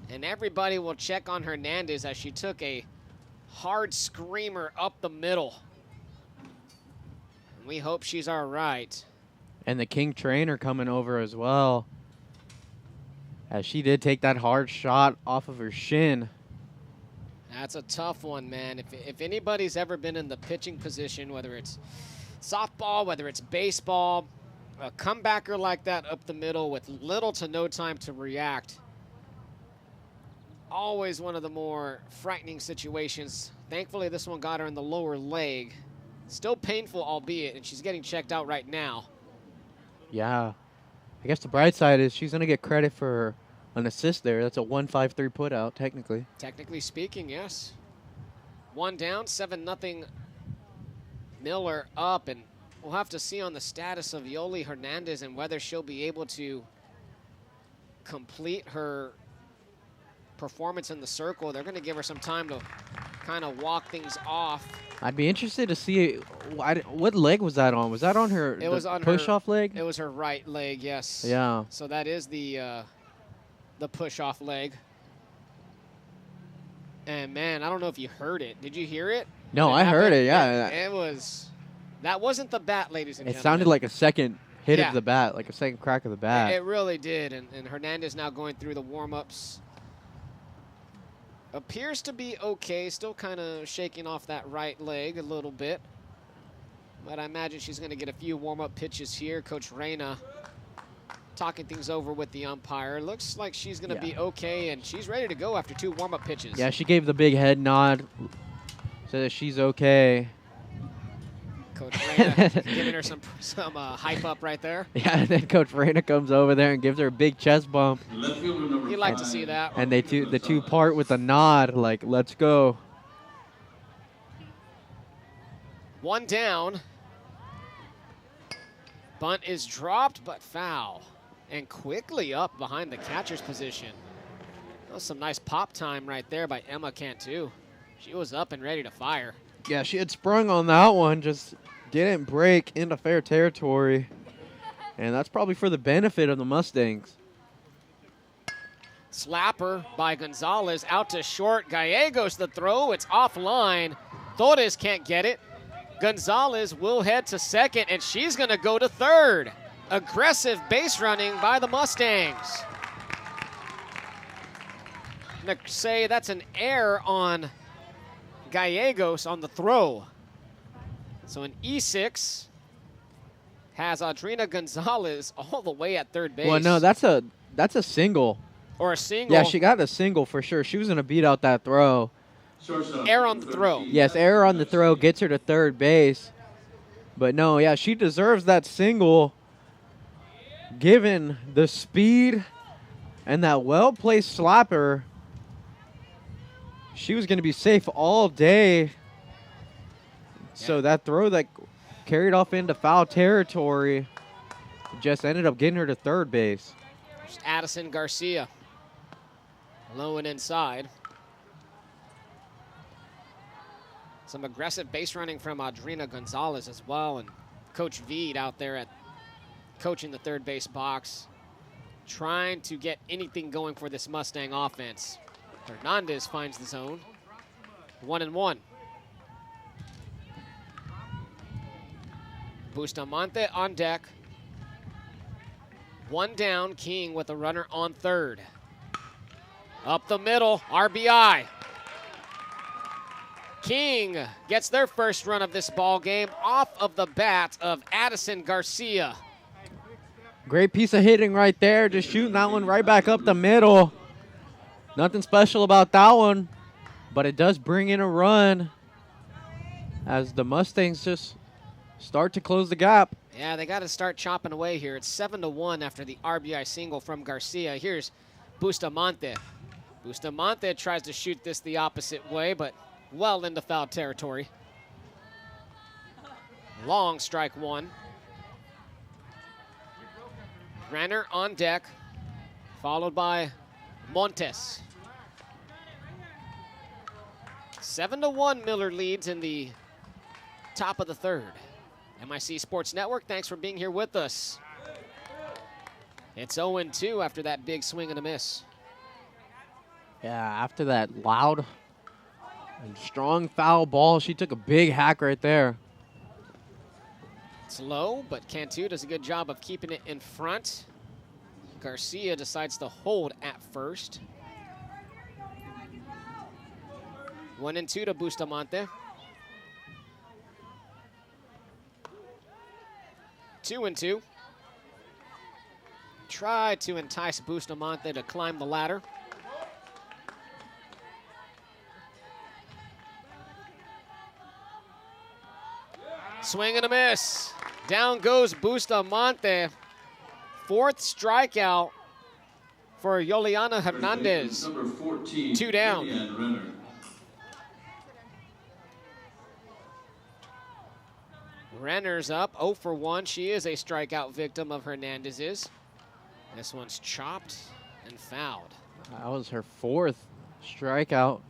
And everybody will check on Hernandez as she took a Hard screamer up the middle. And we hope she's all right. And the King trainer coming over as well, as she did take that hard shot off of her shin. That's a tough one, man. If anybody's ever been in the pitching position, whether it's softball, whether it's baseball, a comebacker like that up the middle with little to no time to react, always one of the more frightening situations. Thankfully, this one got her in the lower leg. Still painful, albeit, and she's getting checked out right now. Yeah. I guess the bright side is she's going to get credit for an assist there. That's a 1-5-3 put out, technically. Technically speaking, yes. 1 down, 7-0. Miller up, and we'll have to see on the status of Yoli Hernandez and whether she'll be able to complete her performance in the circle. They're going to give her some time to kind of walk things off. I'd be interested to see what leg was that on. Was that on her push-off leg? It was her right leg, yes. Yeah. So that is the push-off leg. And, man, I don't know if you heard it. Did you hear it? No, I heard it, yeah. That wasn't the bat, ladies and gentlemen. It sounded like a second hit of the bat, like a second crack of the bat. It really did, and Hernandez now going through the warm-ups. Appears to be okay, still kind of shaking off that right leg a little bit. But I imagine she's going to get a few warm-up pitches here. Coach Reyna talking things over with the umpire. Looks like she's going to be okay, and she's ready to go after 2 warm-up pitches. Yeah, she gave the big head nod, said that she's okay. Coach Reyna giving her some hype up right there. Yeah, and then Coach Reyna comes over there and gives her a big chest bump. You'd like to see that. And the two part with a nod, like, let's go. 1 down. Bunt is dropped, but foul. And quickly up behind the catcher's position. That was some nice pop time right there by Emma Cantu. She was up and ready to fire. Yeah, she had sprung on that one, just didn't break into fair territory. And that's probably for the benefit of the Mustangs. Slapper by Gonzalez out to short. Gallegos the throw. It's offline. Torres can't get it. Gonzalez will head to second, and she's going to go to third. Aggressive base running by the Mustangs. I'm going to say that's an error on Gallegos on the throw. So an E6 has Adriana Gonzalez all the way at third base. Well, no, that's a single. Or a single. Yeah, she got a single for sure. She was going to beat out that throw. Error on the throw. Yes, error on the throw gets her to third base. But no, yeah, she deserves that single given the speed and that well-placed slapper. She was going to be safe all day. So that throw that carried off into foul territory just ended up getting her to third base. There's Addison Garcia. Low and inside. Some aggressive base running from Adriana Gonzalez as well. And Coach Veed out there at coaching the third base box, trying to get anything going for this Mustang offense. Hernandez finds the zone. 1-1. Bustamante on deck. 1 down, King with a runner on third. Up the middle, RBI. King gets their first run of this ball game off of the bat of Addison Garcia. Great piece of hitting right there, just shooting that one right back up the middle. Nothing special about that one, but it does bring in a run as the Mustangs just start to close the gap. Yeah, they got to start chopping away here. It's 7-1 after the RBI single from Garcia. Here's Bustamante. Bustamante tries to shoot this the opposite way, but well into foul territory. Long strike 1. Renner on deck, followed by Montes. 7-1 Miller leads in the top of the third. MIC Sports Network, thanks for being here with us. It's 0-2 after that big swing and a miss. Yeah, after that loud And strong foul ball. She took a big hack right there. It's low, but Cantu does a good job of keeping it in front. Garcia decides to hold at first. 1 and 2 to Bustamante. 2 and 2. Try to entice Bustamante to climb the ladder. Swing and a miss. Down goes Bustamante. 4th strikeout for Yoliana Hernandez. Number 14, 2 down. Vivian Renner. Renner's up 0 for 1. She is a strikeout victim of Hernandez's. This one's chopped and fouled. That was her 4th strikeout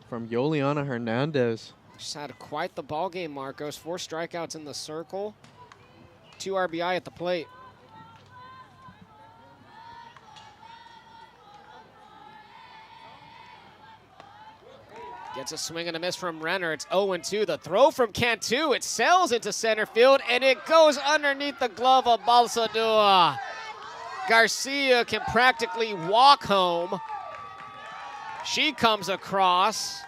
from Yoliana Hernandez. She's had quite the ball game, Marcos. 4 strikeouts in the circle, 2 RBI at the plate. Gets a swing and a miss from Renner. It's 0-2. The throw from Cantu. It sails into center field, and it goes underneath the glove of Balsadua. Garcia can practically walk home. She comes across.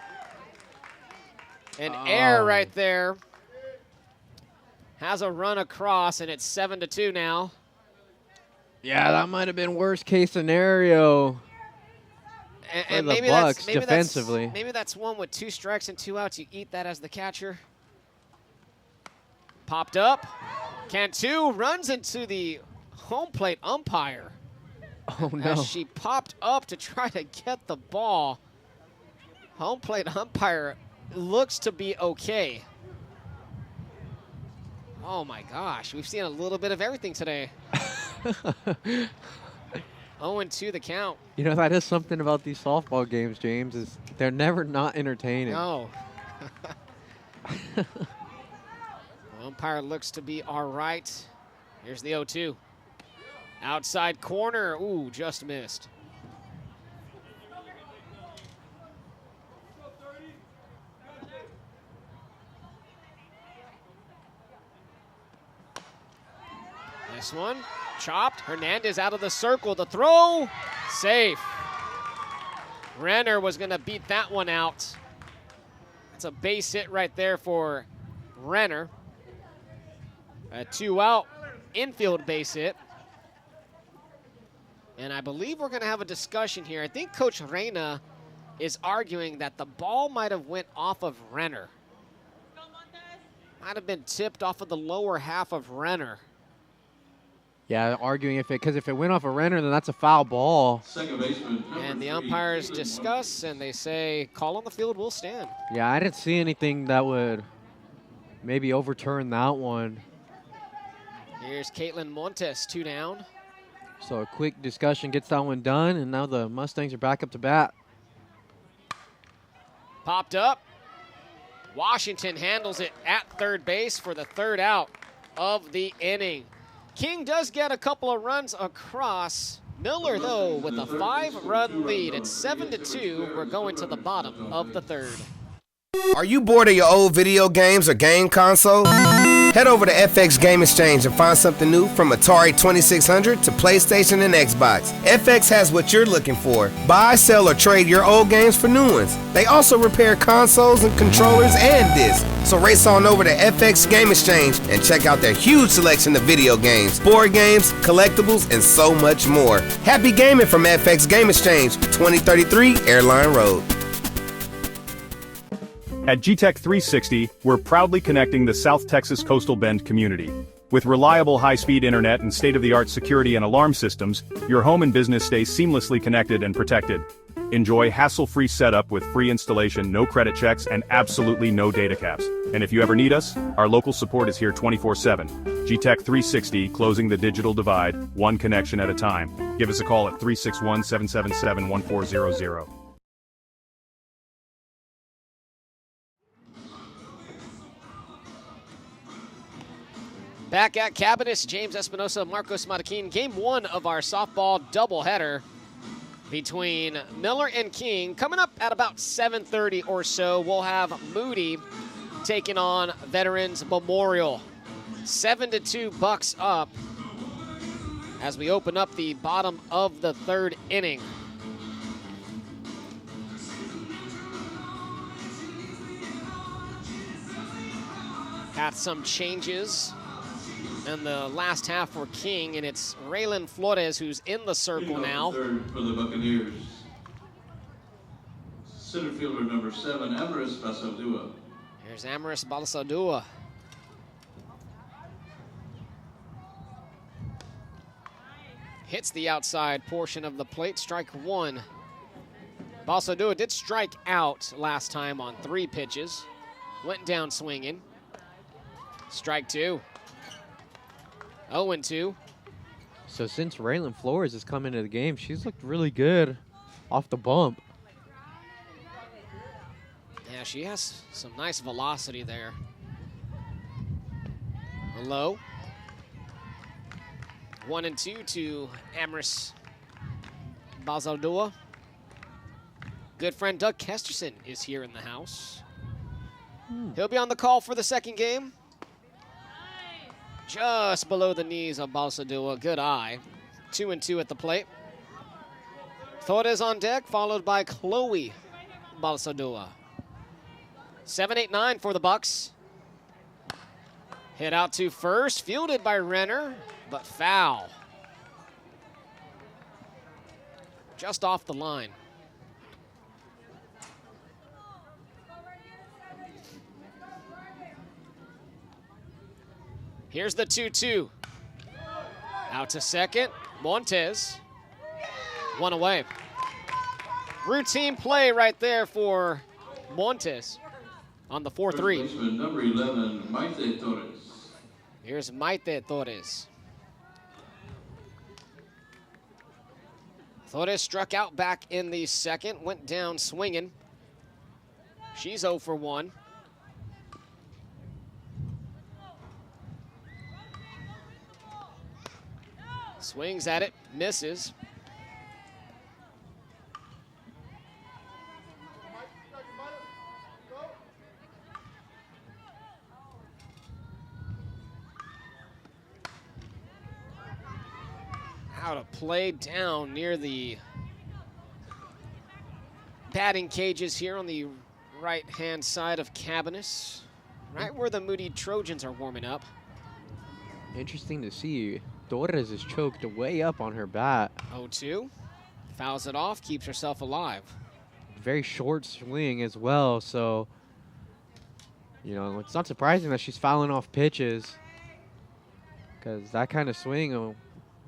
An error right there. Has a run across, and it's 7-2 now. Yeah, that might have been worst case scenario. And the maybe Bucks maybe defensively. Maybe that's one with 2 strikes and 2 outs. You eat that as the catcher. Popped up. Cantu runs into the home plate umpire. Oh, no. As she popped up to try to get the ball. Home plate umpire looks to be okay. Oh my gosh, we've seen a little bit of everything today. 0-2 the count. You know, that is something about these softball games, James, is they're never not entertaining. No. The umpire looks to be all right. Here's the 0-2. Outside corner. Ooh, just missed. This one, chopped. Hernandez out of the circle. The throw, safe. Renner was going to beat that one out. It's a base hit right there for Renner. A 2-out infield base hit. And I believe we're going to have a discussion here. I think Coach Reina is arguing that the ball might have went off of Renner. Might have been tipped off of the lower half of Renner. Yeah, arguing because if it went off a Renner, then that's a foul ball. Second baseman. And the umpires discuss, and they say, call on the field will stand. Yeah, I didn't see anything that would maybe overturn that one. Here's Caitlin Montes, 2 down. So a quick discussion gets that one done, and now the Mustangs are back up to bat. Popped up. Washington handles it at third base for the 3rd out of the inning. King does get a couple of runs across. Miller, though, with a 5-run lead. It's 7-2. We're going to the bottom of the 3rd. Are you bored of your old video games or game console? Head over to FX Game Exchange and find something new from Atari 2600 to PlayStation and Xbox. FX has what you're looking for. Buy, sell, or trade your old games for new ones. They also repair consoles and controllers and discs. So race on over to FX Game Exchange and check out their huge selection of video games, board games, collectibles, and so much more. Happy gaming from FX Game Exchange, 2033 Airline Road. At GTech 360, we're proudly connecting the South Texas Coastal Bend community. With reliable high-speed internet and state-of-the-art security and alarm systems, your home and business stay seamlessly connected and protected. Enjoy hassle-free setup with free installation, no credit checks, and absolutely no data caps. And if you ever need us, our local support is here 24/7. GTech 360, closing the digital divide, one connection at a time. Give us a call at 361-777-1400. Back at Cabinets, James Espinosa, Marcos Marroquin. Game 1 of our softball doubleheader. between Miller and King. Coming up at about 7:30 or so, we'll have Moody taking on Veterans Memorial. 7-2 Bucks up as we open up the bottom of the third inning. Had some changes in the last half for King, and it's Raylan Flores who's in the circle now. Third for the Buccaneers. Center fielder number 7, Amaris Basaldua. Here's Amaris Basaldua. Hits the outside portion of the plate, strike one. Basaldua did strike out last time on 3 pitches. Went down swinging. Strike two. 0-2. So since Raylan Flores has come into the game, she's looked really good off the bump. Yeah, she has some nice velocity there. Low. 1-2 to Amaris Basaldua. Good friend Doug Kesterson is here in the house. He'll be on the call for the second game. Just below the knees of Basaldua. Good eye. 2-2 at the plate. Torres on deck, followed by Chloe Basaldua. 7-8-9 for the Bucks. Hit out to first, fielded by Renner, but foul. Just off the line. Here's the 2-2. Out to second, Montes. One away. Routine play right there for Montes on the 4-3. Number 11, Maite Torres. Here's Maite Torres. Torres struck out back in the second, went down swinging. She's 0 for 1. Swings at it, misses. Out of play down near the batting cages here on the right-hand side of Cabanis, right where the Moody Trojans are warming up. Interesting to see. Torres is choked way up on her bat. 0-2. Fouls it off, keeps herself alive. Very short swing as well, so, you know, it's not surprising that she's fouling off pitches, because that kind of swing will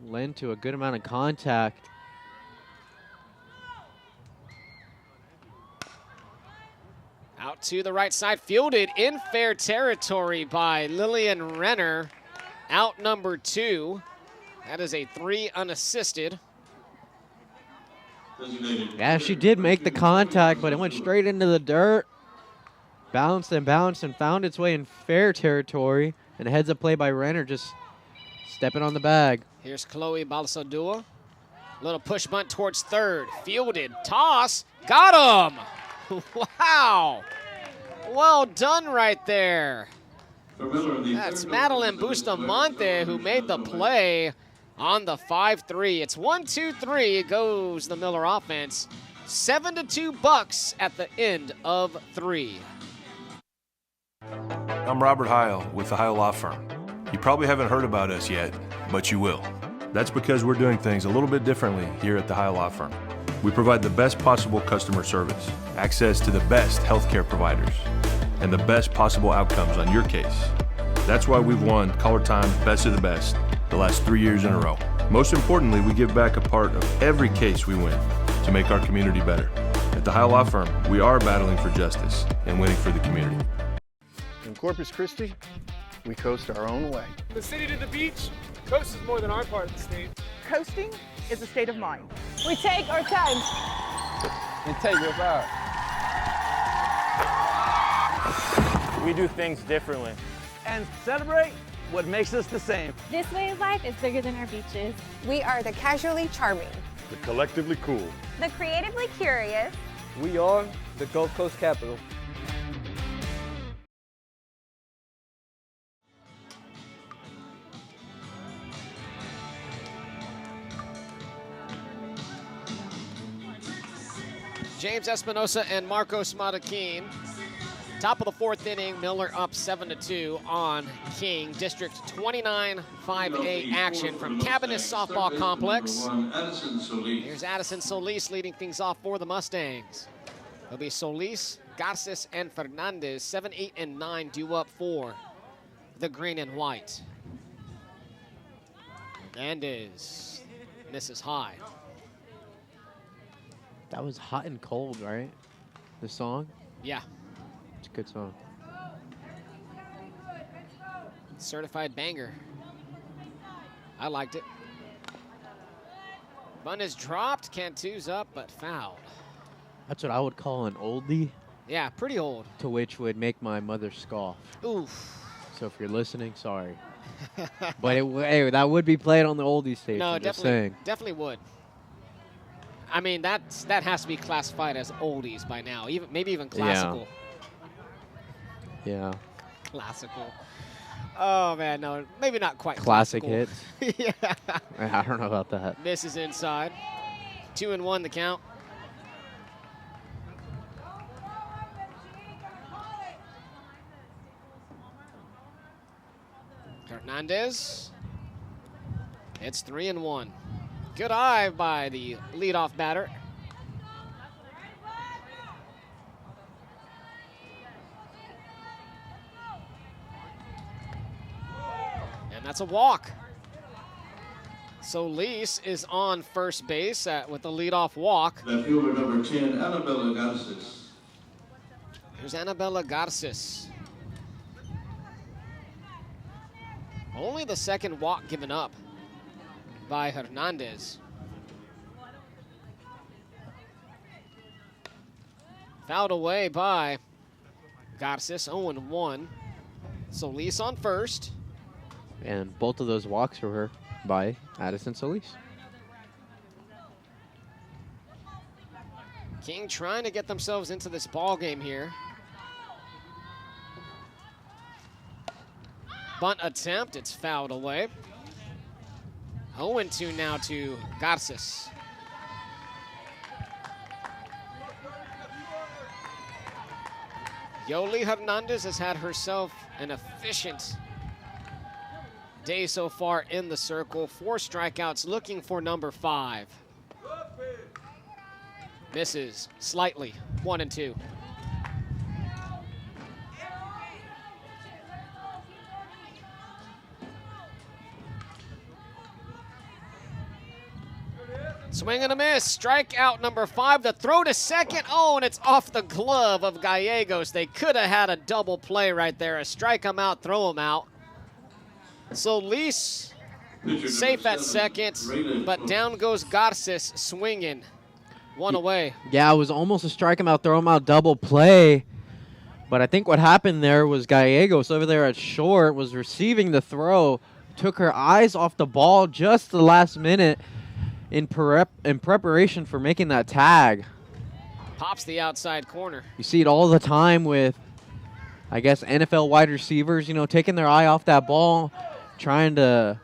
lend to a good amount of contact. Out to the right side, fielded in fair territory by Lillian Renner. Out number 2. That is a 3 unassisted. Yeah, she did make the contact, but it went straight into the dirt. Bounced and bounced and found its way in fair territory. And heads up play by Renner, just stepping on the bag. Here's Chloe Basaldua. Little push bunt towards third. Fielded, toss, got him! Wow! Well done right there. That's Madeline Bustamante who made the play on the 5-3. It's 1-2-3 goes the Miller offense. 7-2 Bucks at the end of 3. I'm Robert Heil with the Heil Law Firm. You probably haven't heard about us yet, but you will. That's because we're doing things a little bit differently here at the Heil Law Firm. We provide the best possible customer service, access to the best healthcare providers, and the best possible outcomes on your case. That's why we've won Caller Time Best of the Best the last 3 years in a row. Most importantly, we give back a part of every case we win to make our community better. At the Heil Law Firm, we are battling for justice and winning for the community. In Corpus Christi, we coast our own way. The city to the beach, coast is more than our part of the state. Coasting is a state of mind. We take our time. And take your power. We do things differently. And celebrate what makes us the same. This way of life is bigger than our beaches. We are the casually charming. The collectively cool. The creatively curious. We are the Gulf Coast capital. James Espinosa and Marcos Mataquin. Top of the fourth inning, Miller up 7-2 on King. District 29-5A action from Cabinet Softball Complex. Here's Addison Solis leading things off for the Mustangs. It'll be Solis, Garces, and Fernandez. 7, 8, and 9 due up for the green and white. Fernandez misses high. That was Hot and Cold, right? The song? Yeah. It's a good song. Certified banger. I liked it. Bunt is dropped. Cantu's up, but fouled. That's what I would call an oldie. Yeah, pretty old. To which would make my mother scoff. Oof. So if you're listening, sorry. But hey, that would be played on the oldie station. No, just saying. definitely would. I mean, that has to be classified as oldies by now, maybe even classical. Yeah. Classical. Oh man, no, maybe not quite. Classic classical. hits. Yeah. I don't know about that. Misses inside. 2-1 the count. Hernandez. It's 3-1. Good eye by the leadoff batter. And that's a walk. Solis is on first base with the leadoff walk. Left fielder number 10, Annabella Garces. Here's Annabella Garces. Only the second walk given up by Hernandez. Fouled away by Garces, 0-1. Solis on first. And both of those walks were by Addison Solis. King trying to get themselves into this ball game here. Bunt attempt, it's fouled away. 0-2 now to Garces. Yoli Hernandez has had herself an efficient day so far in the circle. 4 strikeouts, looking for number 5. Misses slightly, 1-2. Swing and a miss. Strikeout number 5. The throw to second. Oh, and it's off the glove of Gallegos. They could have had a double play right there. A strike him out, throw him out. Solis safe at second, but down goes Garces swinging. 1 away. Yeah, it was almost a strike him out, throw him out, double play. But I think what happened there was Gallegos over there at short was receiving the throw, took her eyes off the ball just the last minute in preparation for making that tag. Pops the outside corner. You see it all the time with, I guess, NFL wide receivers, you know, taking their eye off that ball, trying to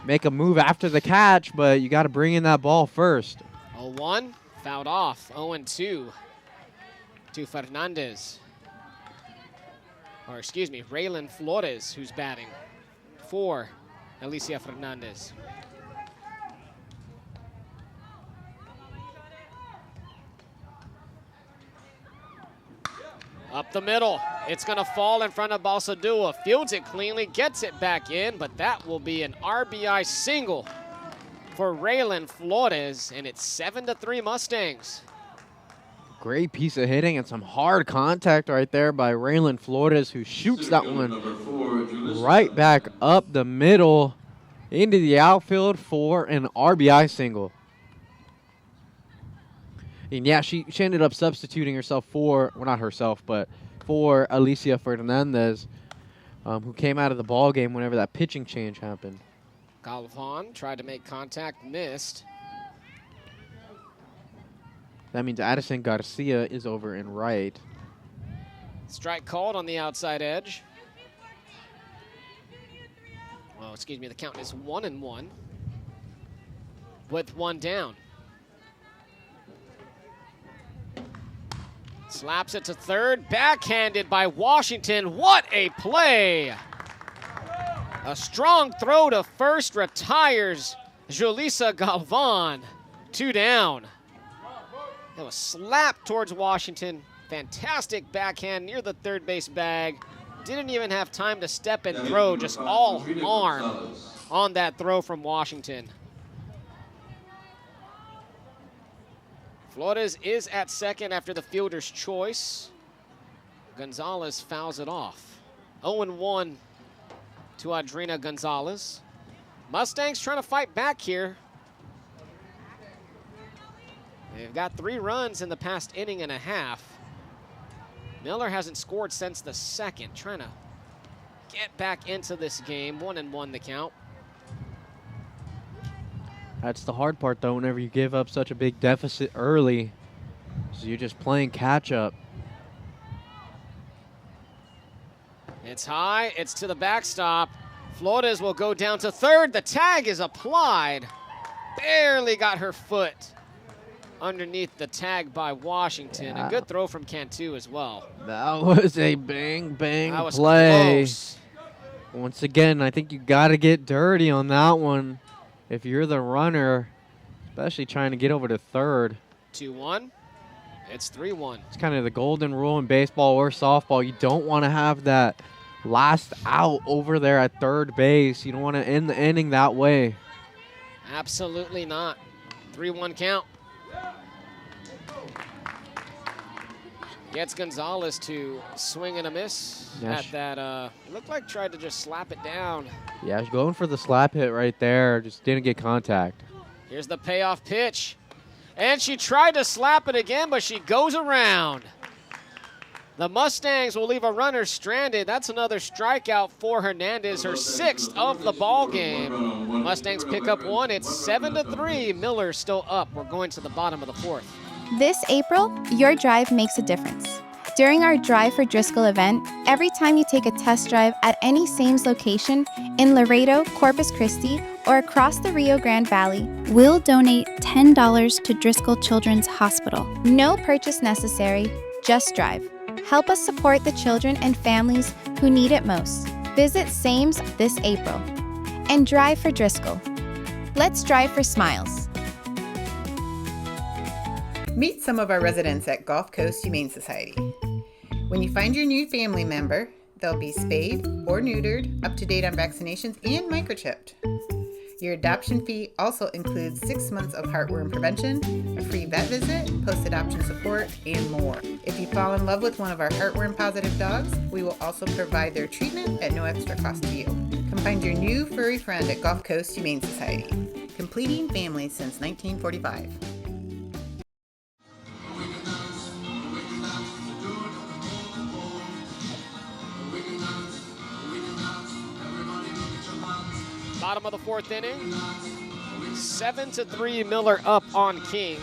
make a move after the catch, but you got to bring in that ball first. 0-1, fouled off. 0-2 to Fernandez. Or excuse me, Raylan Flores, who's batting for Alicia Fernandez. Up the middle. It's going to fall in front of Balsadua. Fields it cleanly, gets it back in, but that will be an RBI single for Raylan Flores, and it's 7-3 Mustangs. Great piece of hitting and some hard contact right there by Raylan Flores, who shoots that one right back up the middle into the outfield for an RBI single. And yeah, she ended up substituting herself for, well, not herself, but for Alicia Fernandez, who came out of the ball game whenever that pitching change happened. Galvan tried to make contact, missed. That means Addison Garcia is over in right. Strike called on the outside edge. Oh, excuse me, the count is 1-1 with one down. Slaps it to third, backhanded by Washington. What a play! A strong throw to first retires Julissa Galvan. 2 down. It was slapped towards Washington. Fantastic backhand near the third base bag. Didn't even have time to step and throw, just all arm on that throw from Washington. Flores is at second after the fielder's choice. Gonzalez fouls it off. 0-1 to Adriana Gonzalez. Mustangs trying to fight back here. They've got 3 runs in the past inning and a half. Miller hasn't scored since the second, trying to get back into this game. 1-1 the count. That's the hard part, though, whenever you give up such a big deficit early. So you're just playing catch-up. It's high, it's to the backstop. Flores will go down to third. The tag is applied. Barely got her foot underneath the tag by Washington. Yeah. A good throw from Cantu as well. That was a bang That was play. close. Once again, I think you got to get dirty on that one if you're the runner, especially trying to get over to third. 2-1. It's 3-1. It's kind of the golden rule in baseball or softball. You don't want to have that last out over there at third base. You don't want to end the inning that way. Absolutely not. 3-1 count. Gets Gonzalez to swing and a miss at that. Looked like tried to just slap it down. Yeah, going for the slap hit right there. Just didn't get contact. Here's the payoff pitch. And she tried to slap it again, but she goes around. The Mustangs will leave a runner stranded. That's another strikeout for Hernandez, her 6th of the ball game. Mustangs pick up 1. It's 7-3. Miller still up. We're going to the bottom of the 4th. This April, your drive makes a difference. During our Drive for Driscoll event, every time you take a test drive at any Sames location in Laredo, Corpus Christi, or across the Rio Grande Valley, we'll donate $10 to Driscoll Children's Hospital. No purchase necessary, just drive. Help us support the children and families who need it most. Visit Sames this April and drive for Driscoll. Let's drive for smiles. Meet some of our residents at Gulf Coast Humane Society. When you find your new family member, they'll be spayed or neutered, up to date on vaccinations, and microchipped. Your adoption fee also includes 6 months of heartworm prevention, a free vet visit, post-adoption support, and more. If you fall in love with one of our heartworm-positive dogs, we will also provide their treatment at no extra cost to you. Come find your new furry friend at Gulf Coast Humane Society, completing families since 1945. Bottom of the 4th inning. 7-3 Miller up on King.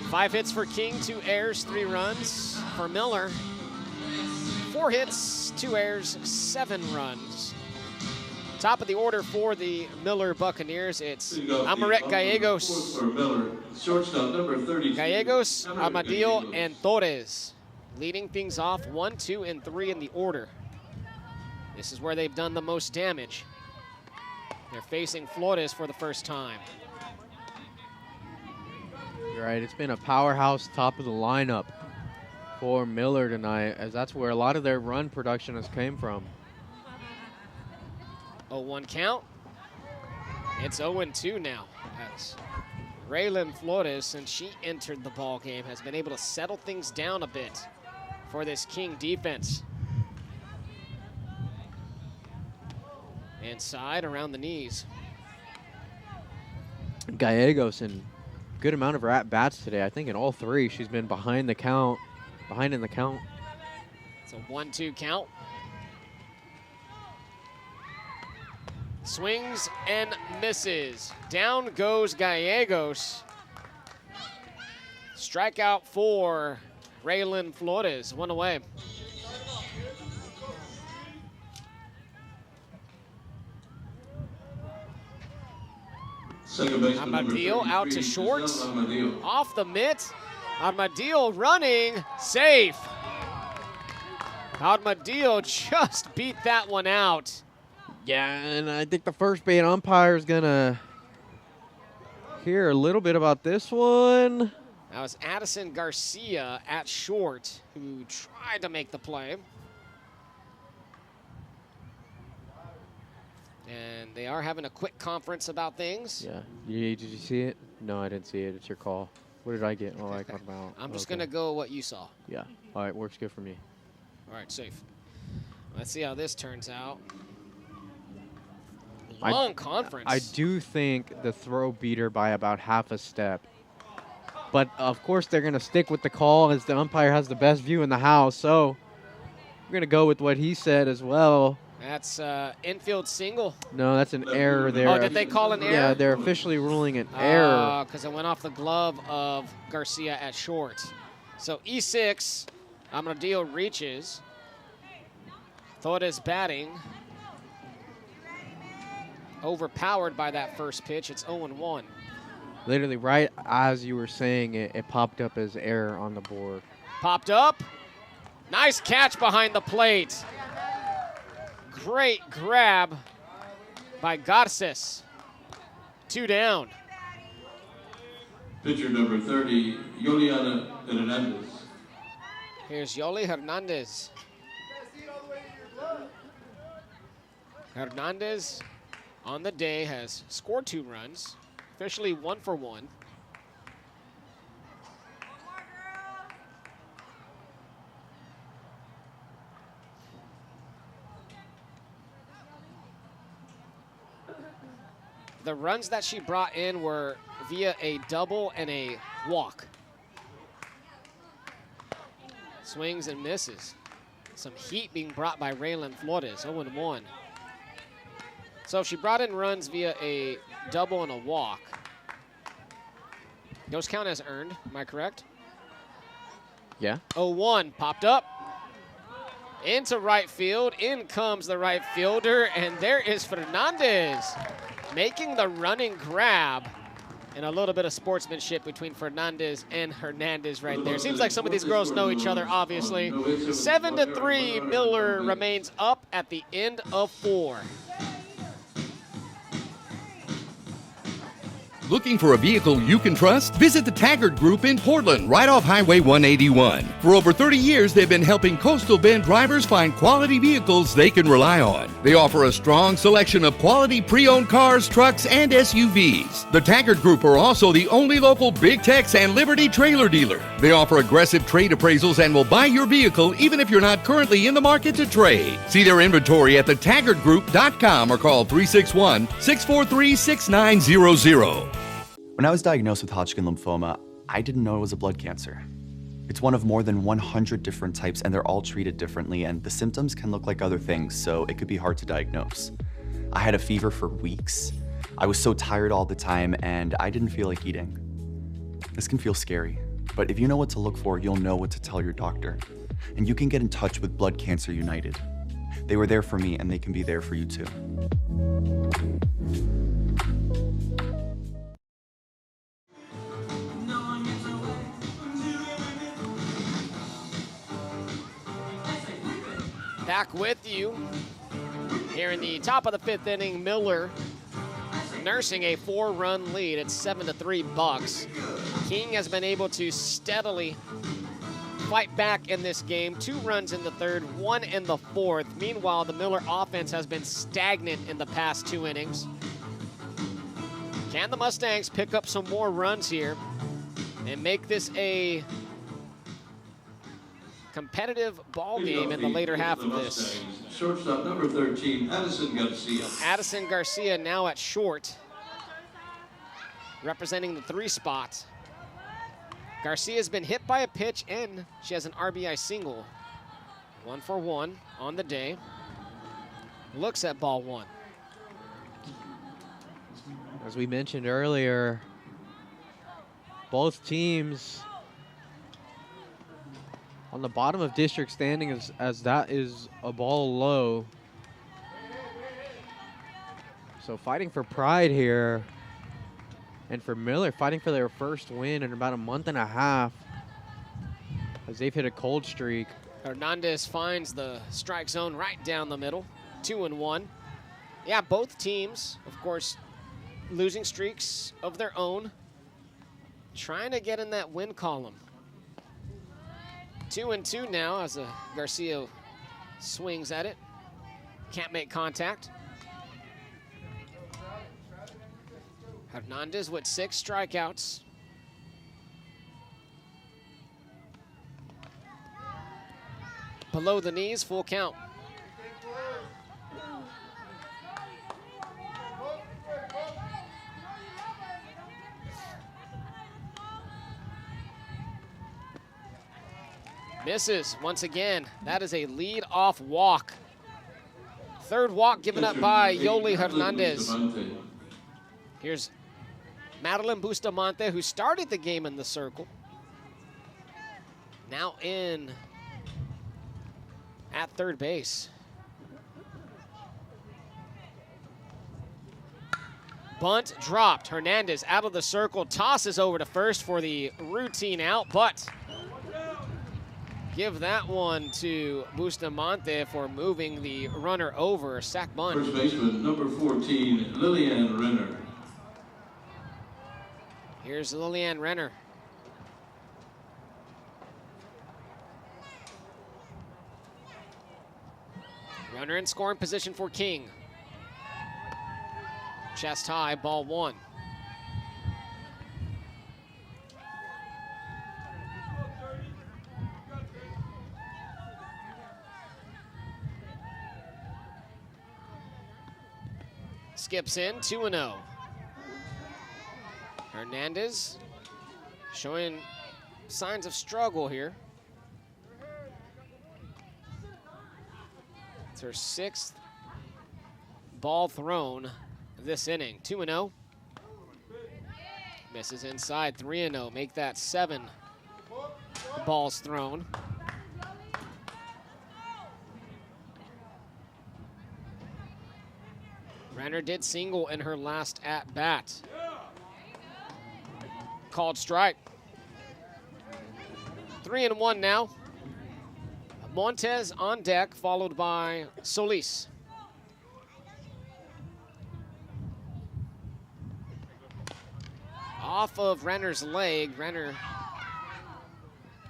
5 hits for King, 2 errors, 3 runs. For Miller, 4 hits, 2 errors, 7 runs. Top of the order for the Miller Buccaneers, it's Amaret Gallegos. Gallegos, Amadillo, and Torres. Leading things off 1, 2, and 3 in the order. This is where they've done the most damage. They're facing Flores for the first time. You're right, it's been a powerhouse top of the lineup for Miller tonight, as that's where a lot of their run production has came from. 0-1 count. It's 0-2 now. As Raylan Flores, since she entered the ball game, has been able to settle things down a bit for this King defense. Inside, around the knees. Gallegos in good amount of her at-bats today. I think in all 3, she's been behind in the count. It's a 1-2 count. Swings and misses. Down goes Gallegos. Strikeout for Raylan Flores, 1 away. Armadillo out to short. Off the mitt. Armadillo running. Safe. Armadillo just beat that one out. Yeah, and I think the first base umpire is going to hear a little bit about this one. That was Addison Garcia at short who tried to make the play. And they are having a quick conference about things. Yeah. Did you see it? No, I didn't see it. It's your call. What did I get? Oh, I got out. I'm just going to go what you saw. Yeah. All right, works good for me. All right, safe. Let's see how this turns out. Long conference. I do think the throw beat her by about half a step. But, of course, they're going to stick with the call as the umpire has the best view in the house. So we're going to go with what he said as well. That's infield single. No, that's an error there. Oh, did they call an error? Yeah, they're officially ruling an error. Because it went off the glove of Garcia at short. So E6, Armadillo reaches. Torres batting. Overpowered by that first pitch. It's 0-1. Literally right as you were saying it, it popped up as error on the board. Popped up. Nice catch behind the plate. Great grab by Garces. 2 down. Pitcher number 30, Yoliana Hernandez. Here's Yoli Hernandez. Hernandez on the day has scored 2 runs, officially 1 for 1. The runs that she brought in were via a double and a walk. Swings and misses. Some heat being brought by Raylan Flores, 0-1. So she brought in runs via a double and a walk. Those count as earned, am I correct? Yeah. 0-1, popped up. Into right field, in comes the right fielder, and there is Fernandez making the running grab. And a little bit of sportsmanship between Fernandez and Hernandez right there. Seems like some of these girls know each other, obviously. 7-3, Miller remains up at the end of 4. Looking for a vehicle you can trust? Visit the Taggart Group in Portland, right off Highway 181. For over 30 years, they've been helping Coastal Bend drivers find quality vehicles they can rely on. They offer a strong selection of quality pre-owned cars, trucks, and SUVs. The Taggart Group are also the only local Big Tex and Liberty trailer dealer. They offer aggressive trade appraisals and will buy your vehicle even if you're not currently in the market to trade. See their inventory at thetaggartgroup.com or call 361-643-6900. When I was diagnosed with Hodgkin lymphoma, I didn't know it was a blood cancer. It's one of more than 100 different types, and they're all treated differently, and the symptoms can look like other things, so it could be hard to diagnose. I had a fever for weeks. I was so tired all the time, and I didn't feel like eating. This can feel scary, but if you know what to look for, you'll know what to tell your doctor. And you can get in touch with Blood Cancer United. They were there for me, and they can be there for you too. Back with you here in the top of the 5th inning. Miller nursing a 4-run lead. It's 7-3 Bucks. King has been able to steadily fight back in this game. 2 runs in the 3rd, 1 in the 4th. Meanwhile, the Miller offense has been stagnant in the past 2 innings. Can the Mustangs pick up some more runs here and make this a competitive ball game in the later half of this? Shortstop number 13, Addison Garcia. Addison Garcia now at short, representing the 3 spot. Garcia's been hit by a pitch and she has an RBI single. 1 for 1 on the day. Looks at ball 1. As we mentioned earlier, both teams on the bottom of district standing as that is a ball low. So fighting for pride here. And for Miller, fighting for their first win in about a month and a half as they've hit a cold streak. Hernandez finds the strike zone right down the middle, 2-1. Yeah, both teams, of course, losing streaks of their own, trying to get in that win column. 2-2 now as Garcia swings at it. Can't make contact. Hernandez with 6 strikeouts. Below the knees, full count. Misses once again. That is a lead-off walk. Third walk given up by Yoli Hernandez. Here's Madeline Bustamante, who started the game in the circle. Now in at third base. Bunt dropped. Hernandez out of the circle, tosses over to first for the routine out, but give that one to Bustamante for moving the runner over. Sack bunt. First baseman, number 14, Lillian Renner. Here's Lillian Renner. Runner in scoring position for King. Chest high, ball 1. Skips in, 2-0. Hernandez showing signs of struggle here. It's her 6th ball thrown this inning. 2-0. Misses inside, 3-0. Make that 7 balls thrown. Renner did single in her last at-bat. Called strike. 3-1 now. Montez on deck, followed by Solis. Off of Renner's leg, Renner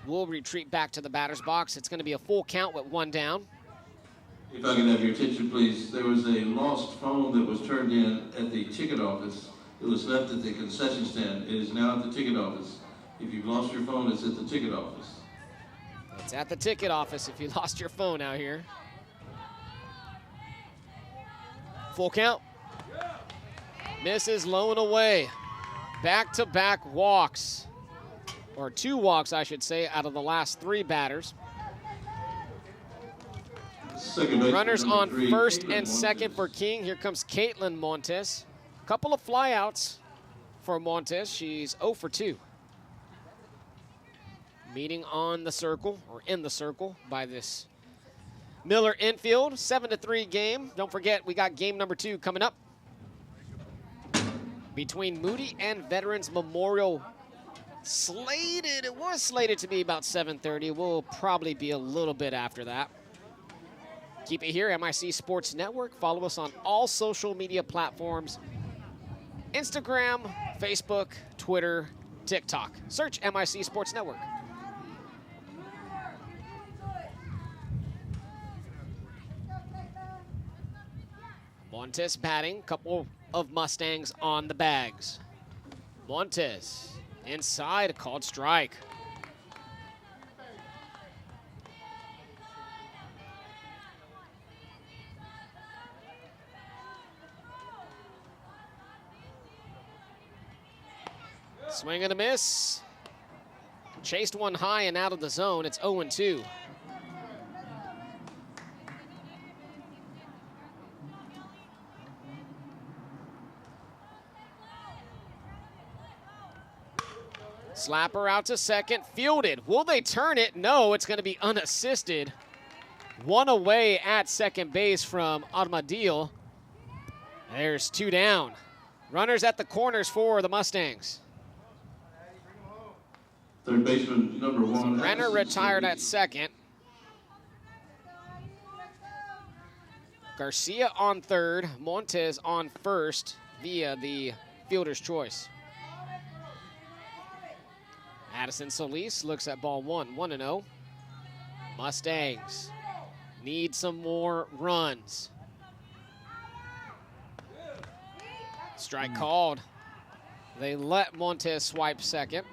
will retreat back to the batter's box. It's going to be a full count with 1 down. If I can have your attention, please. There was a lost phone that was turned in at the ticket office. It was left at the concession stand. It is now at the ticket office. If you've lost your phone, it's at the ticket office. It's at the ticket office if you lost your phone out here. Full count. Misses low and away. Back-to-back walks, or 2 walks, I should say, out of the last 3 batters. Runners on first and second for King. Here comes Caitlin Montes. Couple of flyouts for Montes. She's 0 for 2. Meeting on the circle, or in the circle, by this Miller infield. 7-3 game. Don't forget, we got game number 2 coming up between Moody and Veterans Memorial. It was slated to be about 7:30. We'll probably be a little bit after that. Keep it here, MIC Sports Network. Follow us on all social media platforms: Instagram, Facebook, Twitter, TikTok. Search MIC Sports Network. Montes batting, couple of Mustangs on the bags. Montes inside, called strike. Swing and a miss. Chased one high and out of the zone. It's 0-2. Slapper out to second, fielded. Will they turn it? No, it's going to be unassisted. One away at second base from Armadillo. There's 2 down. Runners at the corners for the Mustangs. Third baseman number 1. Renner retired at second. Garcia on third, Montes on first via the fielder's choice. Addison Solis looks at ball 1, 1-0. Mustangs need some more runs. Strike called. They let Montes swipe second.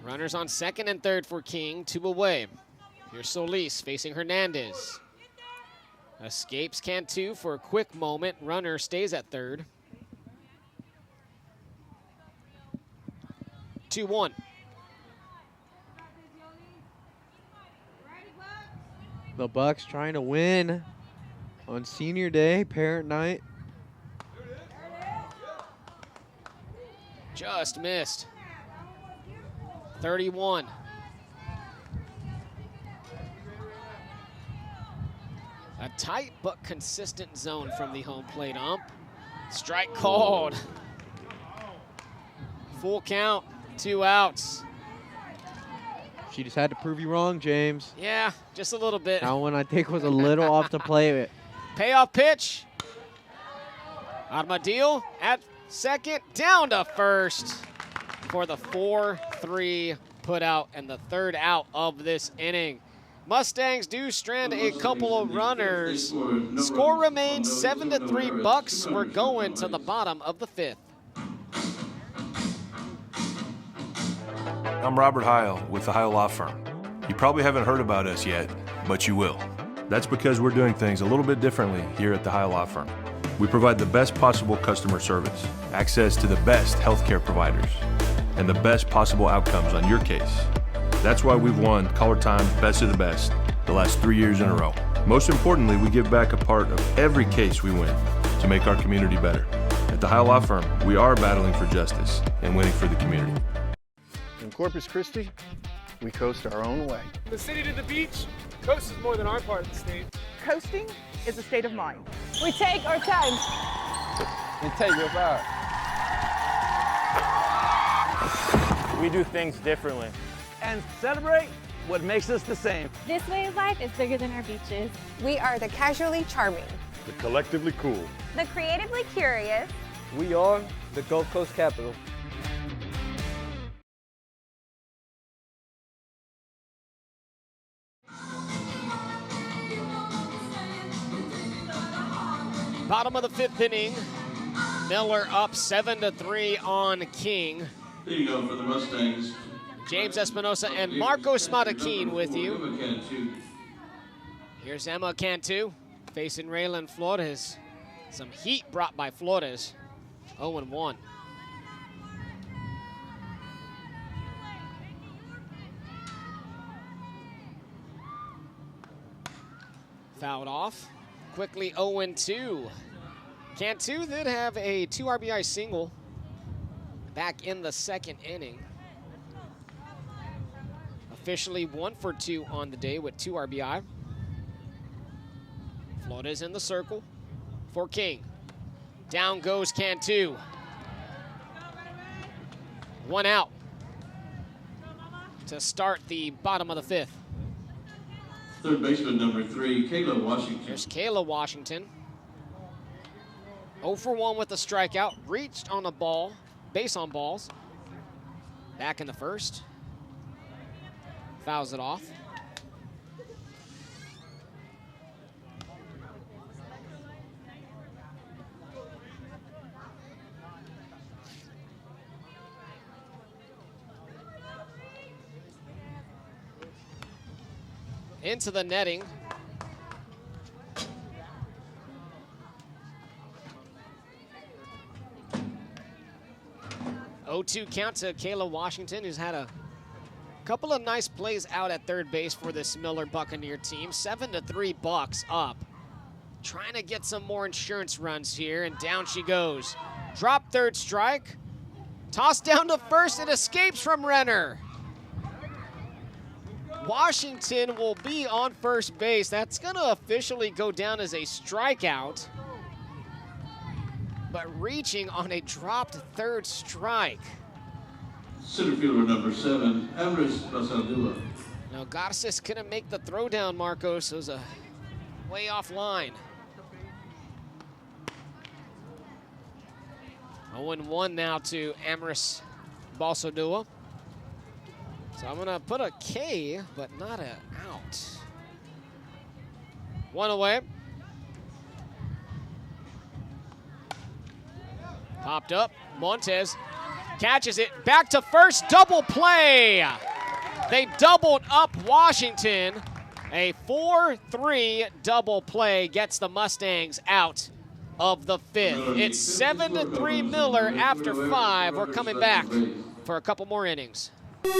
Runners on second and third for King, 2 away. Here's Solis facing Hernandez. Escapes Cantu for a quick moment. Runner stays at third. 2-1. The Bucks trying to win on senior day, parent night. Just missed. 31. A tight but consistent zone from the home plate ump. Strike called. Full count, 2 outs. She just had to prove you wrong, James. Yeah, just a little bit. That one I think was a little off the play. Payoff pitch. Armadillo at second, down to first for the 4-3 put out and the 3rd out of this inning. Mustangs do strand a couple of runners. Score remains 7-3 Bucks. We're going to the bottom of the 5th. I'm Robert Heil with the Heil Law Firm. You probably haven't heard about us yet, but you will. That's because we're doing things a little bit differently here at the Heil Law Firm. We provide the best possible customer service, access to the best healthcare providers, and the best possible outcomes on your case. That's why we've won Caller Time Best of the Best the last 3 years in a row. Most importantly, we give back a part of every case we win to make our community better. At the Heil Law Firm, we are battling for justice and winning for the community. In Corpus Christi, we coast our own way. From the city to the beach, coast is more than our part of the state. Coasting is a state of mind. We take our time. And take your power. We do things differently. And celebrate what makes us the same. This way of life is bigger than our beaches. We are the casually charming, The collectively cool. the creatively curious, We are the Gulf Coast capital. Bottom of the 5th inning. Miller up 7-3 on King. There you go for the Mustangs. James Espinosa and Marco Smatakin with you. Here's Emma Cantu facing Raylan Flores. Some heat brought by Flores. 0-1. Fouled off. Quickly 0-2. Cantu did have a 2 RBI single back in the 2nd inning. Officially 1 for 2 on the day with 2 RBI. Flores in the circle for King. Down goes Cantu. 1 out to start the bottom of the 5th. Third baseman number 3, Kayla Washington. Here's Kayla Washington. 0 for 1 with a strikeout. Reached on a ball, base on balls. Back in the 1st. Fouls it off. Into the netting. Oh-2 count to Kayla Washington, who's had a couple of nice plays out at third base for this Miller Buccaneer team. 7-3 Bucks up. Trying to get some more insurance runs here, and down she goes. Drop third strike. Toss down to first. It escapes from Renner. Washington will be on first base. That's going to officially go down as a strikeout. But reaching on a dropped third strike. Center fielder number 7, Amris Basaldua. Now, Garces couldn't make the throw down, Marcos. It was a way off line. 0-1 now to Amris Balsadua. So I'm gonna put a K, but not a out. One away. Popped up, Montes catches it, back to first, double play. They doubled up Washington. A 4-3 double play gets the Mustangs out of the fifth. It's 7-3 Miller after 5. We're coming back for a couple more innings.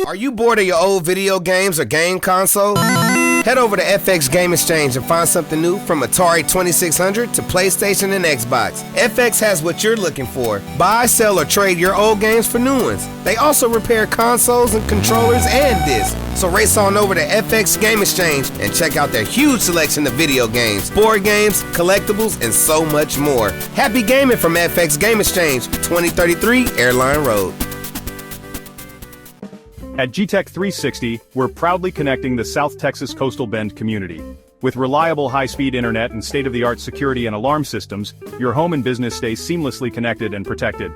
Are you bored of your old video games or game console? Head over to FX Game Exchange and find something new from Atari 2600 to PlayStation and Xbox. FX has what you're looking for. Buy, sell, or trade your old games for new ones. They also repair consoles and controllers and discs. So race on over to FX Game Exchange and check out their huge selection of video games, board games, collectibles, and so much more. Happy gaming from FX Game Exchange, 2033 Airline Road. At GTech 360, we're proudly connecting the South Texas Coastal Bend community. With reliable high-speed internet and state-of-the-art security and alarm systems, your home and business stays seamlessly connected and protected.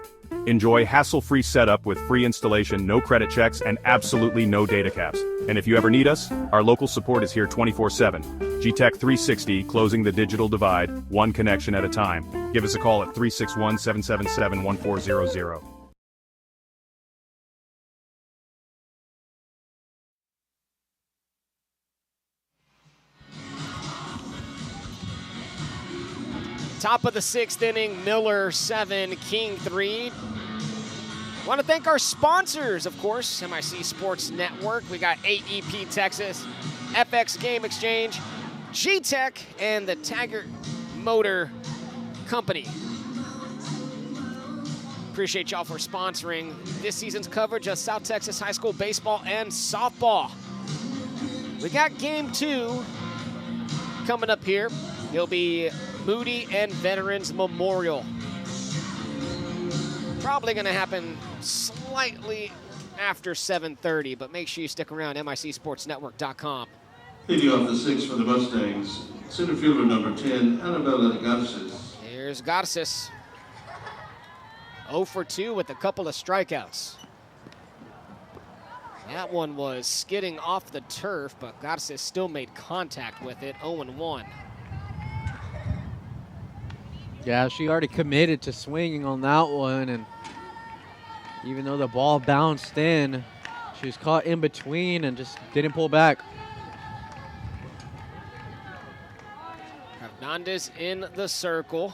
Enjoy hassle-free setup with free installation, no credit checks, and absolutely no data caps. And if you ever need us, our local support is here 24/7. GTech 360, closing the digital divide, one connection at a time. Give us a call at 361-777-1400. Top of the 6th inning, Miller 7, King 3. Want to thank our sponsors, of course, MIC Sports Network. We got AEP Texas, FX Game Exchange, G-Tech, and the Taggart Motor Company. Appreciate y'all for sponsoring this season's coverage of South Texas High School baseball and softball. We got game 2 coming up here. It'll be Moody and Veterans Memorial. Probably going to happen slightly after 7:30, but make sure you stick around, MICSportsNetwork.com. Hitting off the 6th for the Mustangs, center fielder number 10, Annabella Garces. Here's Garces. 0 for 2 with a couple of strikeouts. That one was skidding off the turf, but Garces still made contact with it, 0-1. Yeah, she already committed to swinging on that one, and even though the ball bounced in, she was caught in between and just didn't pull back. Hernandez in the circle.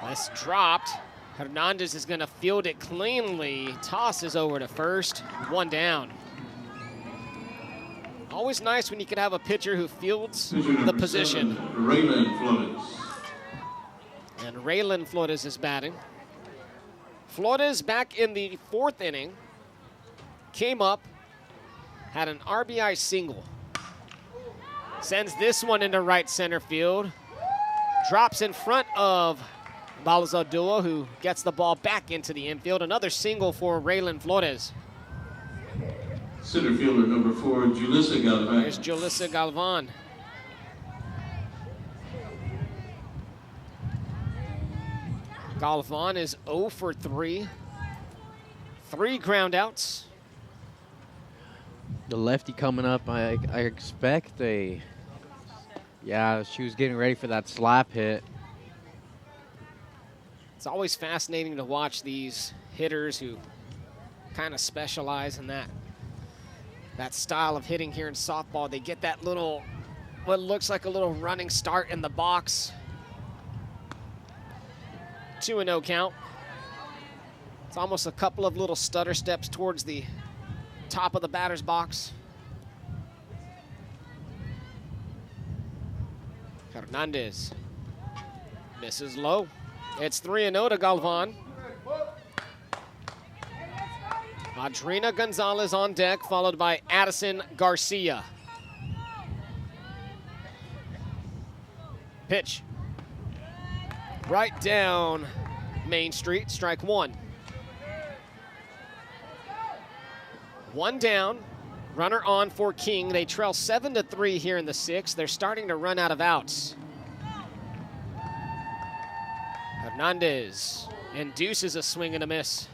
That's dropped. Hernandez is going to field it cleanly. Tosses over to first. 1 down. Always nice when you can have a pitcher who fields the position. Raylan Flores. And Raylan Flores is batting. Flores back in the 4th inning. Came up, had an RBI single. Sends this one into right center field. Drops in front of Balazadua, who gets the ball back into the infield. Another single for Raylan Flores. Center fielder number 4, Julissa Galvan. Here's Julissa Galvan. Galvan is 0 for 3. 3 ground outs. The lefty coming up, I expect a, yeah, she was getting ready for that slap hit. It's always fascinating to watch these hitters who kind of specialize in that style of hitting here in softball. They get that little, what looks like a little running start in the box. 2-0 count. It's almost a couple of little stutter steps towards the top of the batter's box. Hernandez misses low. It's 3-0 to Galvan. Adrina Gonzalez on deck, followed by Addison Garcia. Pitch. Right down Main Street, strike one. One down, runner on for King. They trail 7-3 here in the sixth. They're starting to run out of outs. Hernandez induces a swing and a miss.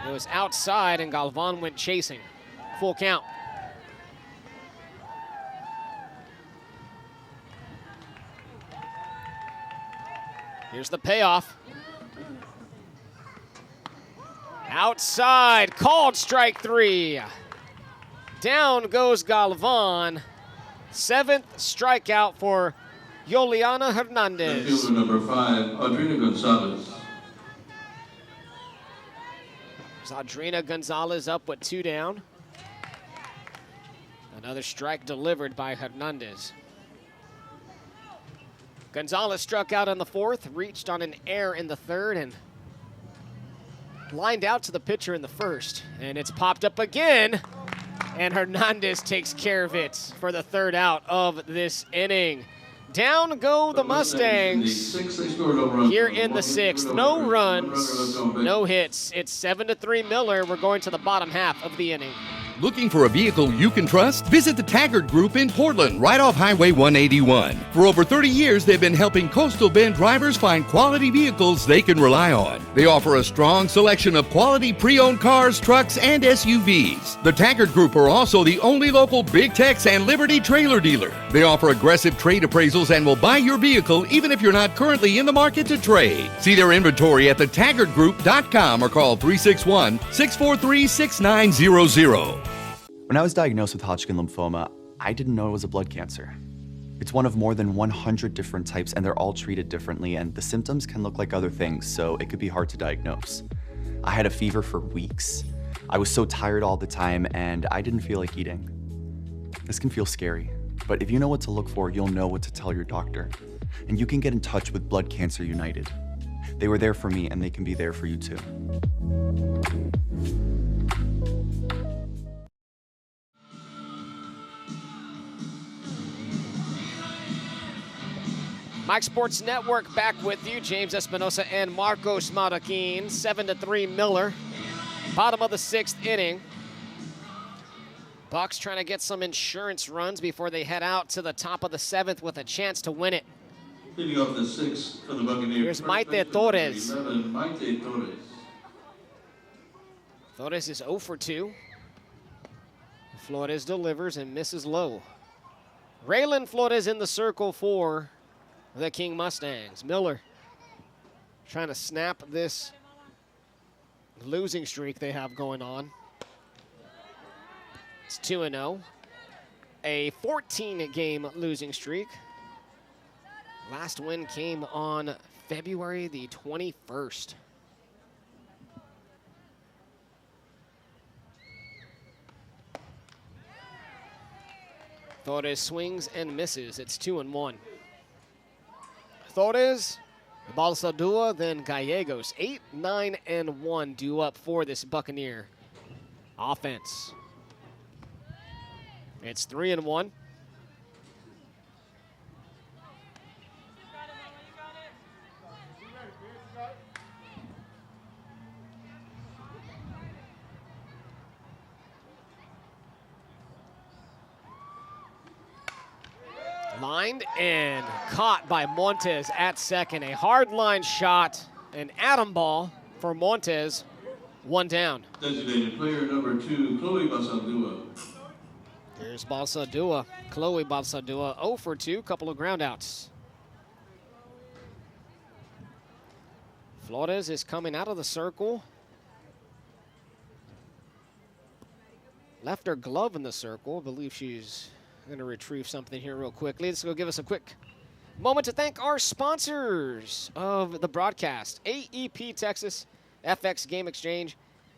It was outside and Galvan went chasing. Full count. Here's the payoff. Outside, called strike three. Down goes Galvan. Seventh strikeout for Yoliana Hernandez. Fielder number 5, Adrina Gonzalez. Adrina Gonzalez up with 2 down. Another strike delivered by Hernandez. Gonzalez struck out in the fourth, reached on an error in the third, and lined out to the pitcher in the first. And it's popped up again, and Hernandez takes care of it for the third out of this inning. Down go the Mustangs here in the sixth. No runs, no hits. It's 7-3 Miller. We're going to the bottom half of the inning. Looking for a vehicle you can trust? Visit the Taggart Group in Portland, right off Highway 181. For over 30 years, they've been helping Coastal Bend drivers find quality vehicles they can rely on. They offer a strong selection of quality pre-owned cars, trucks, and SUVs. The Taggart Group are also the only local Big Tex and Liberty trailer dealer. They offer aggressive trade appraisals and will buy your vehicle even if you're not currently in the market to trade. See their inventory at thetaggartgroup.com or call 361-643-6900. When I was diagnosed with Hodgkin lymphoma, I didn't know it was a blood cancer. It's one of more than 100 different types, and they're all treated differently, and the symptoms can look like other things, so it could be hard to diagnose. I had a fever for weeks. I was so tired all the time, and I didn't feel like eating. This can feel scary, but if you know what to look for, you'll know what to tell your doctor. And you can get in touch with Blood Cancer United. They were there for me, and they can be there for you too. Mike Sports Network back with you. James Espinosa and Marcos Marroquin. 7-3 Miller. Bottom of the sixth inning. Bucks trying to get some insurance runs before they head out to the top of the seventh with a chance to win it. Leading off the sixth for the Buccaneers. Here's Maite Torres. 11, Maite Torres. Torres is 0 for 2. Flores delivers and misses low. Raylan Flores in the circle for the King Mustangs. Miller trying to snap this losing streak they have going on. It's 2-0. A 14-game losing streak. Last win came on February the 21st. Torres swings and misses. It's 2-1. Torres, Balsadua, then Gallegos. 8, 9, and 1 due up for this Buccaneer offense. It's 3-1. Lined and caught by Montes at second. A hard line shot, an atom ball for Montes. 1 down. Designated player number 2, Chloe Basaldua. Here's Balsadua. Chloe Balsadua, 0 for 2, couple of groundouts. Flores is coming out of the circle. Left her glove in the circle. I believe she's going to retrieve something here real quickly. Let's go give us a quick moment to thank our sponsors of the broadcast. AEP Texas, FX Game Exchange,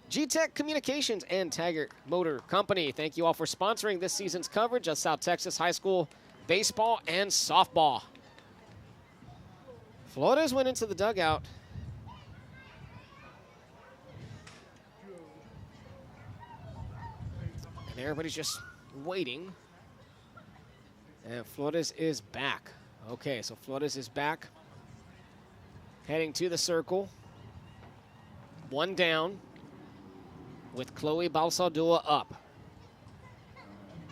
G-Tech Communications, and Taggart Motor Company. Thank you all for sponsoring this season's coverage of South Texas High School baseball and softball. Flores went into the dugout. And everybody's just waiting. And Flores is back. Okay, so Flores is back. Heading to the circle. One down with Chloe Balsaldua up.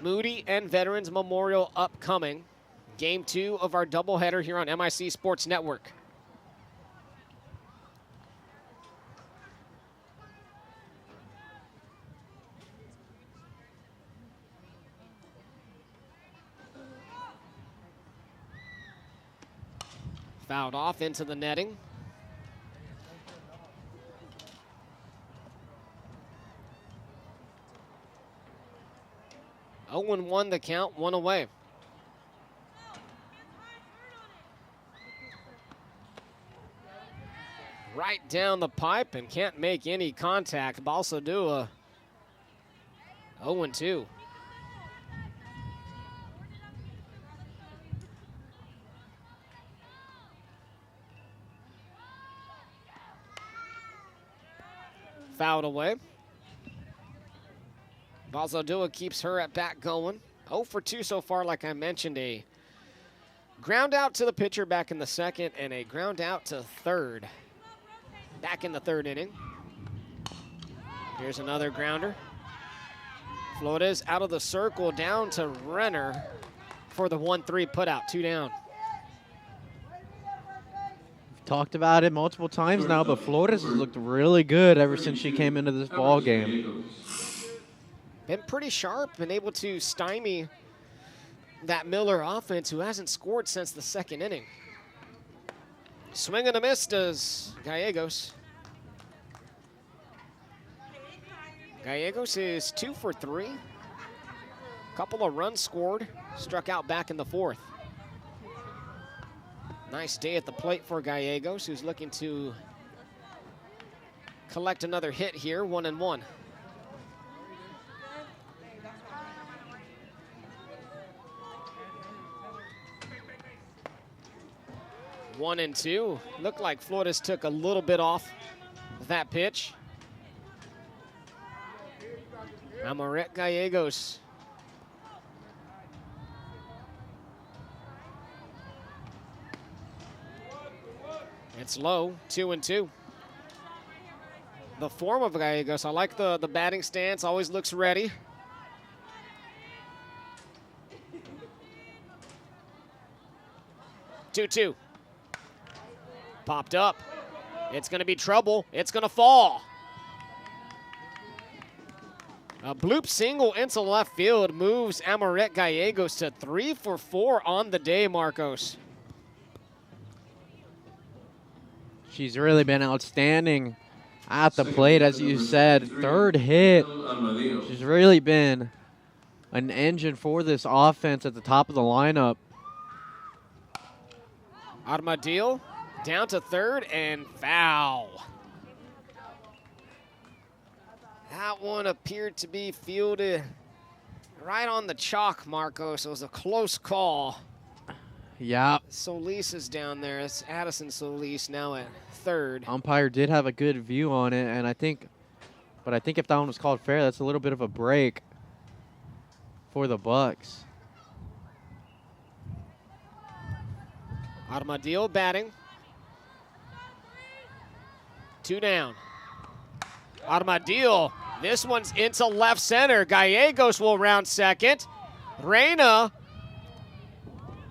Moody and Veterans Memorial upcoming. Game 2 of our doubleheader here on MIC Sports Network. Fouled off into the netting. Owen won the count, one away. Right down the pipe and can't make any contact. Balsadua 0-2. Fouled away. Balsaldua keeps her at bat going. 0 for 2 so far, like I mentioned. A ground out to the pitcher back in the second and a ground out to third back in the third inning. Here's another grounder. Flores out of the circle down to Renner for the 1-3 putout, 2 down. Talked about it multiple times now, but Flores has looked really good ever since she came into this ball game. Been pretty sharp, been able to stymie that Miller offense, who hasn't scored since the second inning. Swing and a miss does Gallegos. Gallegos is 2 for 3. Couple of runs scored, struck out back in the fourth. Nice day at the plate for Gallegos, who's looking to collect another hit here, 1-1. One and two. Looked like Flores took a little bit off that pitch. Amaret Gallegos. It's low, 2-2. The form of Gallegos, I like the batting stance, always looks ready. Two. Popped up. It's gonna be trouble. It's gonna fall. A bloop single into left field moves Amaret Gallegos to 3 for 4 on the day, Marcos. She's really been outstanding at the plate, as you said. Third hit. She's really been an engine for this offense at the top of the lineup. Armadillo down to third and foul. That one appeared to be fielded right on the chalk, Marcos. It was a close call. Yeah. Solis is down there. It's Addison Solis now at third. Umpire did have a good view on it, and I think if that one was called fair, that's a little bit of a break for the Bucks. Armadillo batting. 2 down. Armadillo, this one's into left center. Gallegos will round second. Reyna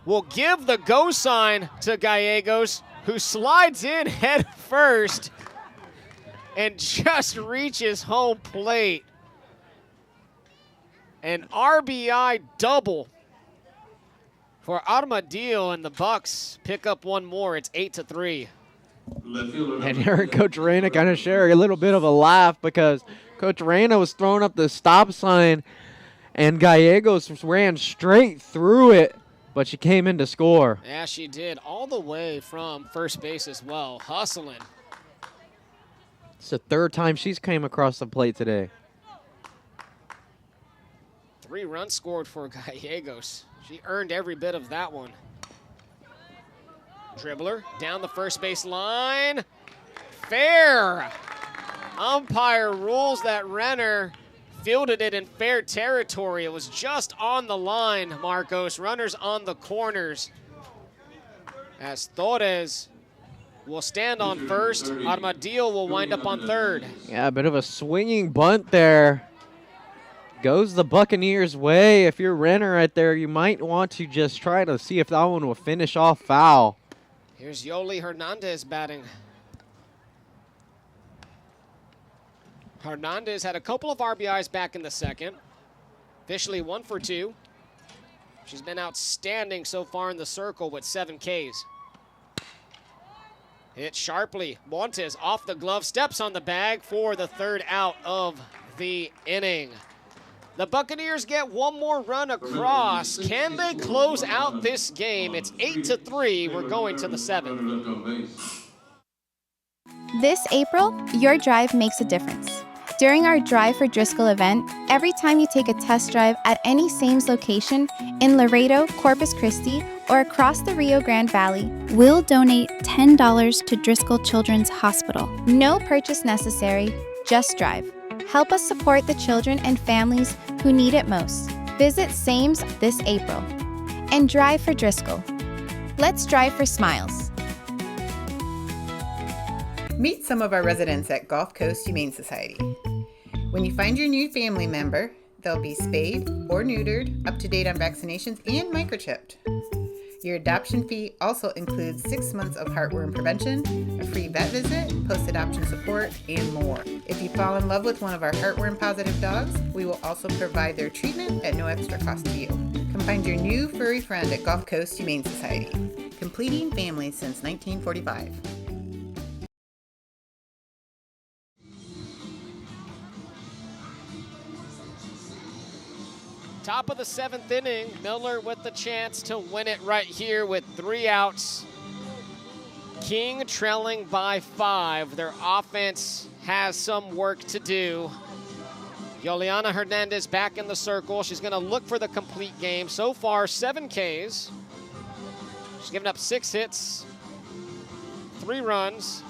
will give the go sign to Gallegos, who slides in head first and just reaches home plate. An RBI double for Armadillo, and the Bucks pick up one more. It's 8-3. And here Coach Reyna kind of sharing a little bit of a laugh because Coach Reyna was throwing up the stop sign and Gallegos ran straight through it, but she came in to score. Yeah, she did, all the way from first base as well, hustling. It's the third time she's came across the plate today. 3 runs scored for Gallegos. She earned every bit of that one. Dribbler down the first base line. Fair. Umpire rules that Renner fielded it in fair territory. It was just on the line, Marcos. Runners on the corners. As Torres will stand on first. Armadillo will wind up on third. Yeah, a bit of a swinging bunt there. Goes the Buccaneers' way. If you're Renner right there, you might want to just try to see if that one will finish off foul. Here's Yoli Hernandez batting. Hernandez had a couple of RBIs back in the second. Officially 1 for 2. She's been outstanding so far in the circle with 7 Ks. Hit sharply. Montes off the glove, steps on the bag for the third out of the inning. The Buccaneers get one more run across. Can they close out this game? It's 8-3. We're going to the 7th. This April, your drive makes a difference. During our Drive for Driscoll event, every time you take a test drive at any Sames location in Laredo, Corpus Christi, or across the Rio Grande Valley, we'll donate $10 to Driscoll Children's Hospital. No purchase necessary, just drive. Help us support the children and families who need it most. Visit Sames this April and drive for Driscoll. Let's drive for smiles. Meet some of our residents at Gulf Coast Humane Society. When you find your new family member, they'll be spayed or neutered, up to date on vaccinations, and microchipped. Your adoption fee also includes 6 months of heartworm prevention, a free vet visit, post-adoption support, and more. If you fall in love with one of our heartworm-positive dogs, we will also provide their treatment at no extra cost to you. Come find your new furry friend at Gulf Coast Humane Society, completing families since 1945. Top of the 7th inning, Miller with the chance to win it right here with 3 outs. King trailing by 5. Their offense has some work to do. Yoliana Hernandez back in the circle. She's going to look for the complete game. So far, 7 Ks. She's given up 6 hits, 3 runs.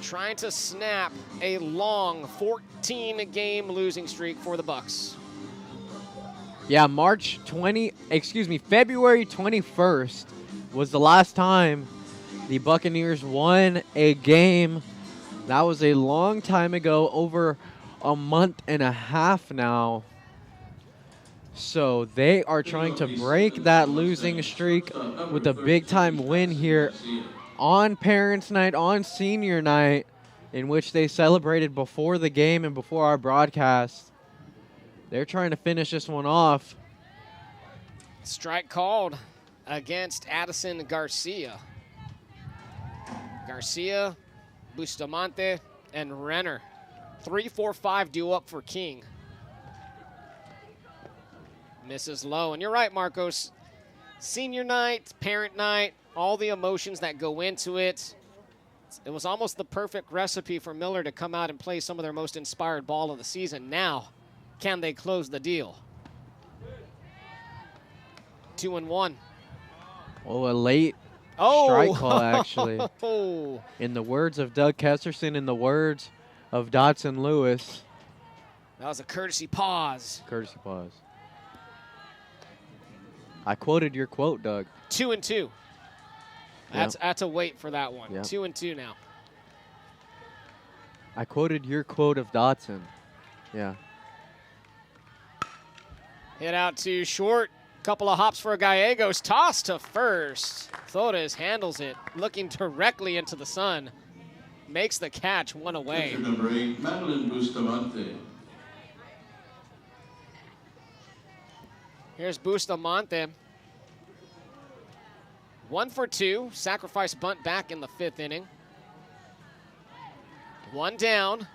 Trying to snap a long 14-game losing streak for the Bucks. Yeah, February 21st was the last time the Buccaneers won a game. That was a long time ago, over a month and a half now. So they are trying to break that losing streak with a big-time win here on Parents' Night, on Senior Night, in which they celebrated before the game and before our broadcast. They're trying to finish this one off. Strike called against Addison Garcia. Garcia, Bustamante, and Renner. 3-4-5 due up for King. Misses low. And you're right, Marcos. Senior night, parent night, all the emotions that go into it. It was almost the perfect recipe for Miller to come out and play some of their most inspired ball of the season. Now, can they close the deal? 2-1. Oh, a late strike call, actually. In the words of Doug Kesterson, in the words of Dotson Lewis. That was a courtesy pause. Courtesy pause. I quoted your quote, Doug. 2-2. Yeah. That's a wait for that one. Yeah. 2-2 now. I quoted your quote of Dotson. Yeah. Hit out to short. Couple of hops for Gallegos. Toss to first. Flores handles it, looking directly into the sun. Makes the catch, one away. Number 8, Madeline Bustamante. Here's Bustamante. 1 for 2. Sacrifice bunt back in the 5th inning. 1 down.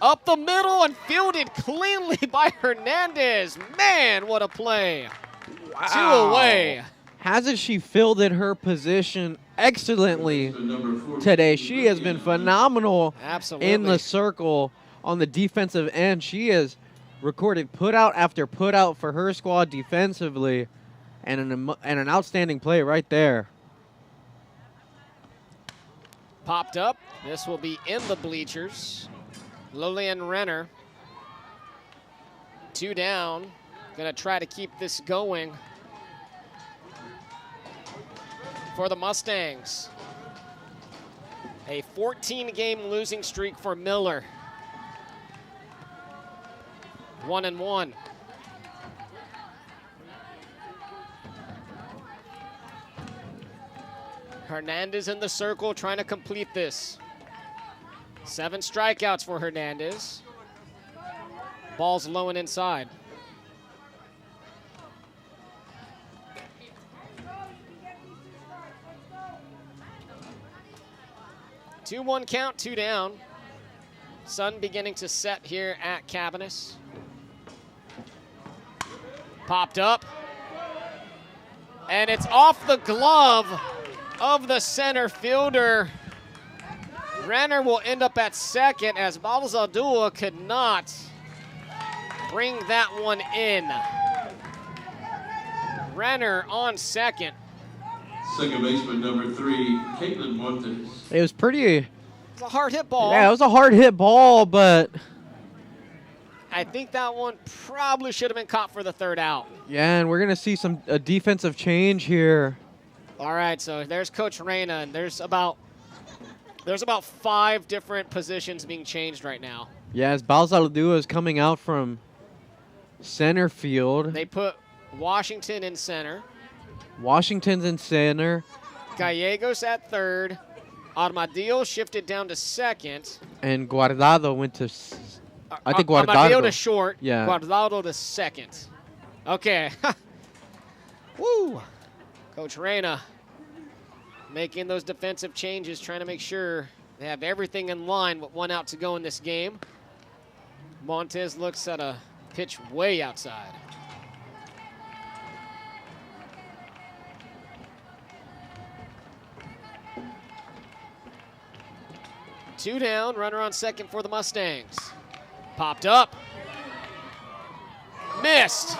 Up the middle and fielded cleanly by Hernandez. Man, what a play. Wow. 2 away. Hasn't she fielded her position excellently today? She has been phenomenal in the circle on the defensive end. She has recorded put out after put out for her squad defensively, and an outstanding play right there. Popped up. This will be in the bleachers. Lillian Renner. 2 down. Gonna try to keep this going for the Mustangs. A 14-game losing streak for Miller. 1-1. Hernandez in the circle trying to complete this. 7 strikeouts for Hernandez. Ball's low and inside. Two 1 count, 2 down. Sun beginning to set here at Cavanis. Popped up. And it's off the glove of the center fielder. Renner will end up at second as Balzadua could not bring that one in. Renner on second. Second baseman number 3, Caitlin Montes. It was pretty. It's a hard hit ball. Yeah, it was a hard hit ball, but I think that one probably should have been caught for the 3rd out. yeah, and we're gonna see a defensive change here. All right, so there's Coach Reyna, and there's about 5 different positions being changed right now. Yeah, as Balzadua is coming out from center field. They put Washington in center. Washington's in center. Gallegos at 3rd. Armadillo shifted down to 2nd. And Guardado went to, I think Guardado. Armadillo to short. Yeah. Guardado to 2nd. Okay. Woo. Coach Reyna making those defensive changes, trying to make sure they have everything in line with 1 out to go in this game. Montes looks at a pitch way outside. Two down, runner on second for the Mustangs. Popped up. Missed.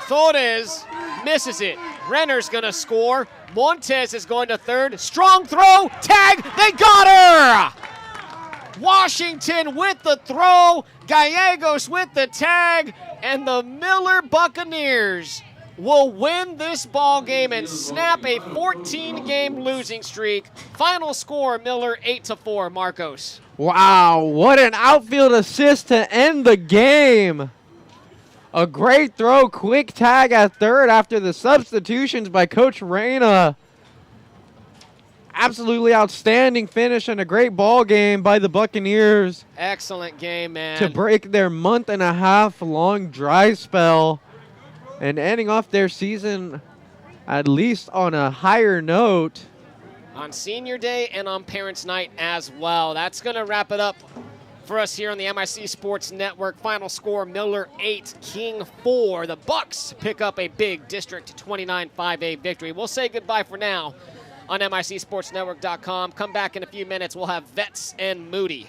Torres misses it. Renner's gonna score. Montes is going to 3rd. Strong throw, tag, they got her! Washington with the throw, Gallegos with the tag, and the Miller Buccaneers will win this ball game and snap a 14-game losing streak. Final score, Miller 8-4, Marcos. Wow, what an outfield assist to end the game. A great throw, quick tag at 3rd after the substitutions by Coach Reyna. Absolutely outstanding finish and a great ball game by the Buccaneers. Excellent game, man. To break their month-and-a-half-long dry spell and ending off their season at least on a higher note. On senior day and on parents' night as well. That's going to wrap it up for us here on the MIC Sports Network. Final score, Miller 8, King 4. The Bucks pick up a big District 29-5A victory. We'll say goodbye for now on MICSportsNetwork.com. Come back in a few minutes. We'll have Vets and Moody.